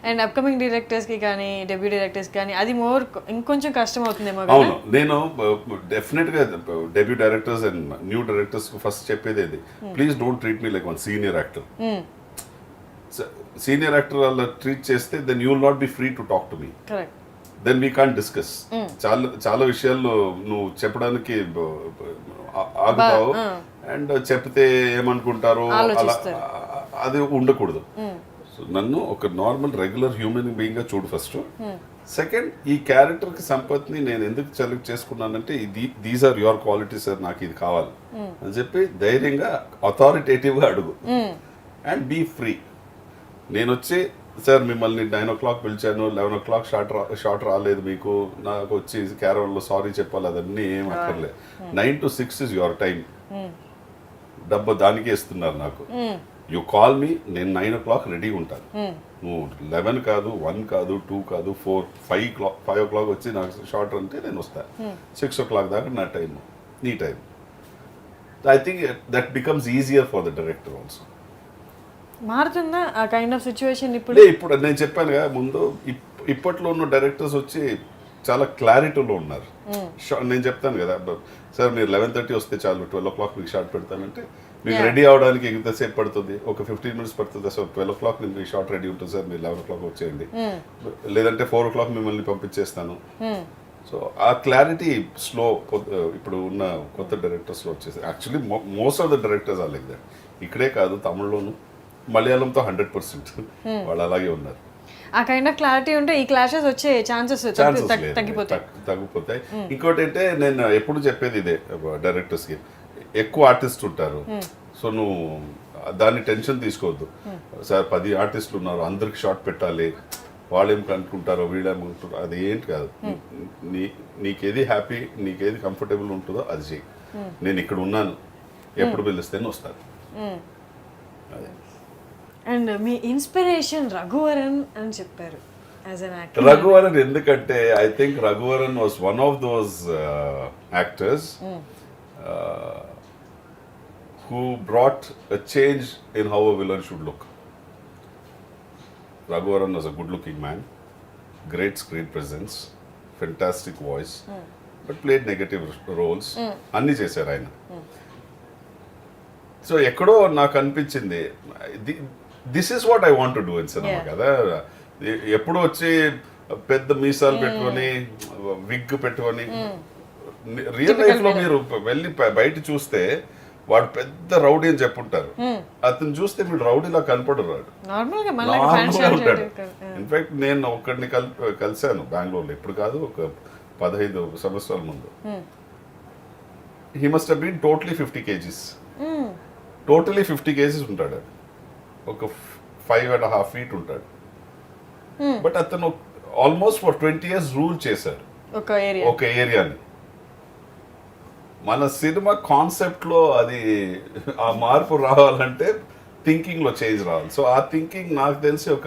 And upcoming directors ki gaani debut directors gaani adi more inkoncham kashtam avutundemo kada. Avunu nenu definitely ga debut directors and new directors ku first cheppedi idi, please don't treat me like one senior actor. Senior actor అలా treat చేస్తే then you will not be free to talk to me. Then we can't discuss. చాలా విషయాల్లో నువ్వు చెప్పడానికి ఆగుతావు, and చెప్తే ఏమనుకుంటారో అలా అది ఉండకూడదు. సో నన్ను ఒక నార్మల్ రెగ్యులర్ హ్యూమన్ బీయింగ్ గా చూడు ఫస్ట్. సెకండ్, ఈ క్యారెక్టర్ కి సంపత్ని నేను ఎందుకు సెలెక్ట్ చేసుకున్నానంటే these are your qualities sir, నాకు ఇది కావాలి అని చెప్పి ధైర్యంగా అథారిటేటివ్ గా అడుగు. And be free. నేను వచ్చి సార్ మిమ్మల్ని 9 o'clock పిలిచాను, 11 o'clock షార్ట్ రాలేదు మీకు, నాకు వచ్చి క్యారవన్లో సారీ చెప్పాలి, అదన్నీ ఏం అక్కర్లే. 9 to 6 ఇస్ యువర్ టైం. డబ్బు దానికే ఇస్తున్నారు నాకు. యు కాల్ మీ, నేను 9 o'clock రెడీగా ఉంటాను. నువ్వు 11 కాదు, 1 కాదు, 2 కాదు, 4, 5 o'clock వచ్చి నాకు షార్ట్ అంటే నేను వస్తాను. 6 o'clock దాకా నా టైం, నీ time. I think that becomes easier for the director also. మారుతుందా ఆ కైండ్ ఆఫ్ సిచ్యువేషన్ ఇప్పుడు? ఇప్పుడు నేను చెప్పాను కదా ముందు, ఇప్పట్లో ఉన్న డైరెక్టర్స్ వచ్చి చాలా క్లారిటీలో ఉన్నారు. నేను చెప్తాను కదా సార్ మీరు 11:30 వస్తే చాలు, 12 o'clock మీకు షార్ట్ పెడతానంటే మీకు రెడీ అవడానికి ఎంతసేపు పడుతుంది, ఒక 15 minutes పడుతుంది సార్. 12 o'clock మీ షార్ట్ రెడీ ఉంటుంది సార్, మీరు 11 o'clock వచ్చేయండి, లేదంటే 4 o'clock మిమ్మల్ని పంపించేస్తాను. సో ఆ క్లారిటీ స్లో ఇప్పుడు ఉన్న కొత్త డైరెక్టర్స్లో వచ్చేసి. Actually most of the directors are like that. ఇక్కడే కాదు, తమిళ్లోను మలయాళంతో 100% వాళ్ళు అలాగే ఉన్నారు. ఆ కైండ్ ఆఫ్ క్లారిటీ ఉంటే ఈ క్లాషెస్ వచ్చే ఛాన్సెస్ తగ్గిపోతాయి. ఇంకోటి అంటే నేను ఎప్పుడు చెప్పేది ఇదే డైరెక్టర్స్కి, ఎక్కువ ఆర్టిస్ట్ ఉంటారు, సో నువ్వు దాన్ని టెన్షన్ తీసుకోవద్దు. సార్ 10 ఆర్టిస్టులు ఉన్నారు, అందరికి షార్ట్ పెట్టాలి, వాళ్ళేం అనుకుంటారో వీళ్ళేమనుకుంటారో, అది ఏంటి కాదు. నీకేది హ్యాపీ, నీకేది కంఫర్టబుల్ ఉంటుందో అది చెయ్యి. నేను ఇక్కడ ఉన్నాను, ఎప్పుడు పిలిస్తేనే వస్తాను. అదే. అండ్ మీ ఇన్స్పిరేషన్ రఘువరన్ అని చెప్పారు యాజ్ అన్ యాక్టర్. రఘువరన్ ఎందుకంటే I think Raghuvaran was one of those actors who brought a change in how a villain should look. Raghuvaran was a good-looking man, great screen presence, fantastic voice, but played negative roles. Anni chesaru ayana. So ekkado naaku anpinchindi, this is what I want to do in cinema kada. ఎప్పుడు వచ్చి పెద్ద మీసాలు పెట్టుకొని, wig పెట్టుకొని, real life లో మీరు వెళ్ళి బయట చూస్తే వాడు పెద్ద రౌడీ అని చెప్పుంటారు. అతను చూస్తే మీరు రౌడీలా కనపడరు. ఇన్ఫాక్ట్ నేను ఒకరిని కలిశాను బెంగళూరులో, ఇప్పుడు కాదు, ఒక 15 సంవత్సరాల ముందు. He must have been totally 50 kgs. Totally 50 kgs ఉంటాడు. ఒక 5.5 feet ఉంటాడు. బట్ అతను ఆల్మోస్ట్ ఫర్ 20 years రూల్ చేశాడు ఒక ఏరియాని. మన సినిమా కాన్సెప్ట్ లో అది ఆ మార్పు రావాలంటే థింకింగ్ లో చేంజ్ రావాలి. సో ఆ థింకింగ్ నాకు తెలిసి ఒక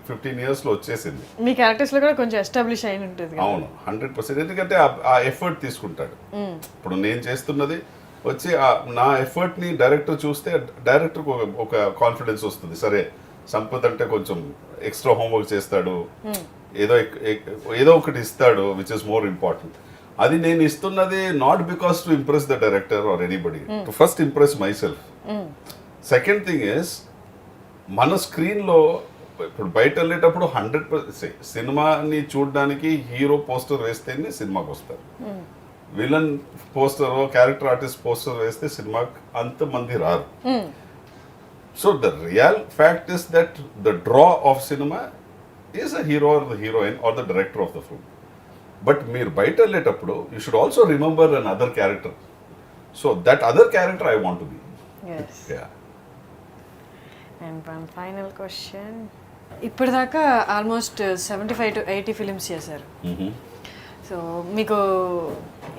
15 years లో వచ్చేసింది. మీ క్యారెక్టర్స్ లో కూడా కొంచెం ఎస్టాబ్లిష్ అయిన ఉంటుంది. అవును, 100%. ఎందుకంటే ఆ ఎఫర్ట్ తీసుకుంటాడు. ఇప్పుడు నేను చేస్తున్నది వచ్చి నా ఎఫర్ట్ ని డైరెక్టర్ చూస్తే డైరెక్టర్ ఒక కాన్ఫిడెన్స్ వస్తుంది. సరే సంపత్ అంటే కొంచెం ఎక్స్ట్రా హోంవర్క్ చేస్తాడు, ఏదో ఒకటి ఇస్తాడు, విచ్ ఇస్ మోర్ ఇంపార్టెంట్. అది నేను ఇస్తున్నది not because to impress the director or anybody, to first impress myself. Second thing is, మన స్క్రీన్ లో ఇప్పుడు బయట వెళ్ళేటప్పుడు 100% సినిమాని చూడడానికి హీరో పోస్టర్ వేస్తేనే సినిమాకి వస్తారు. Villain poster, character artist poster వేస్తే సినిమాకి అంతమంది రారు. So the real fact is that the draw of cinema is a hero or the heroine or the director of the film. But మీరు బయట వెళ్ళేటప్పుడు you should also remember an other character. So that other character I want to be. And one final question. ఇప్పటిదాకా almost 75 to 80 films చేశారు. So మీకు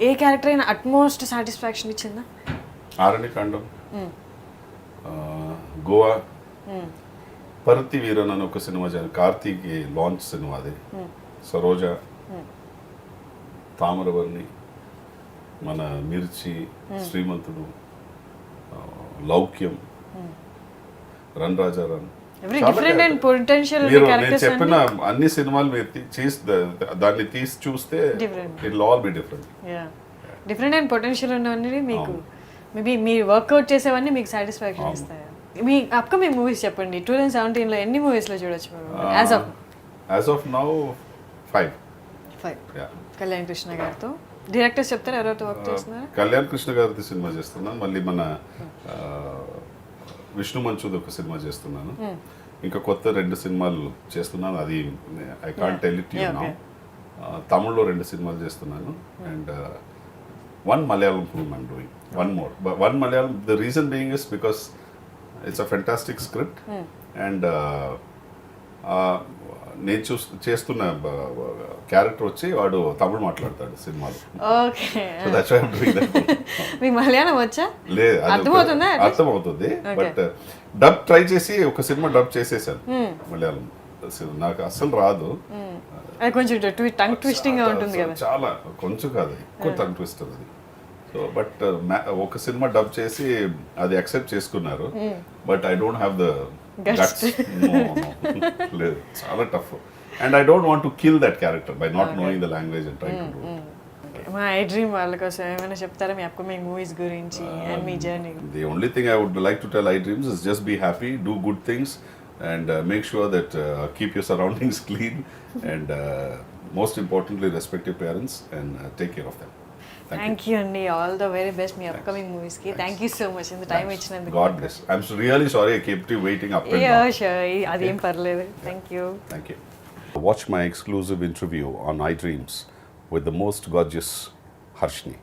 ఏ character అయినా utmost satisfaction ఇచ్చిందా? ఆరణికాండం, గోవా, పరుతి వీరన్ అని ఒక సినిమా చేయాలి, కార్తీక్ లాంచ్ సినిమా అది, సరోజ, తామరవర్ణి, మన మిర్చి, శ్రీమంతుడు, లౌక్యం, రన్ రాజా రన్. నేను చెప్పిన అన్ని సినిమాలు దాన్ని తీసి చూస్తే it all be different. Different and potential ఉన్నవన్నీ మీకు మేబీ మీరు వర్కౌట్ చేసేవన్నీ మీకు సాటిస్ఫాక్షన్ ఇస్తాయి. మీ అప్కమింగ్ మూవీస్ చెప్పండి. 2017 ఎన్ని మూవీస్ లో చూడొచ్చు as of now 5. Kalyan Krishna గారితో. డైరెక్టర్స్ చెప్తారా ఎవరితో వర్క్ చేస్తున్నారు? కళ్యాణ్ కృష్ణ గారితో సినిమా చేస్తున్నాను, మళ్ళీ మన విష్ణు మంచుది ఒక సినిమా చేస్తున్నాను, ఇంకా కొత్త 2 సినిమాలు చేస్తున్నాను. అది I can't tell it you now. తమిళ్లో 2 సినిమాలు చేస్తున్నాను and 1 Malayalam film I'm doing. One more. But 1 Malayalam, the reason being is because it's a fantastic script and నేను చేస్తున్న క్యారెక్టర్ వచ్చి వాడు తమిళ్ మాట్లాడతాడు సినిమాలో. ఓకే. మీకు మలయాళం వచ్చా? లేదు, అర్థమవుతుందా? అర్థమవుతుంది, బట్ డబ్ ట్రై చేసి ఒక సినిమా డబ్ చేసేసాను మలయాళం. నాకు అస్సలు రాదు, కొంచెం టంగ్ ట్విస్టింగ్ గా ఉంటుంది కదా. చాలా, కొంచెం కాదు, ఎక్కువ టంగ్ ట్విస్టర్ అది. సో బట్ ఒక సినిమా డబ్ చేసి అది యాక్సెప్ట్ చేసుకున్నారు, but I don't have the guts. లేదు, చాలా tough. And I don't want to kill that character by not knowing the language and trying to do. మా iDream వాళ్ళ కోసం ఏమైనా చెప్తారా మీ అప్కమింగ్ మూవీస్ గురించి and me journey? The only thing I would like to tell iDreams is just be happy, do good things, and make sure that keep your surroundings clean, and most importantly respect your parents and take care of them. Thank you అండి, all the very best me upcoming movies కి. Thank you so much ఇంత time ఇచ్చినందుకు. God bless. I'm really sorry I kept you waiting up and down. Yeah, sure. అదేం పర్లేదు. Thank you. Thank you. Watch my exclusive interview on iDreams with the most gorgeous Harshni.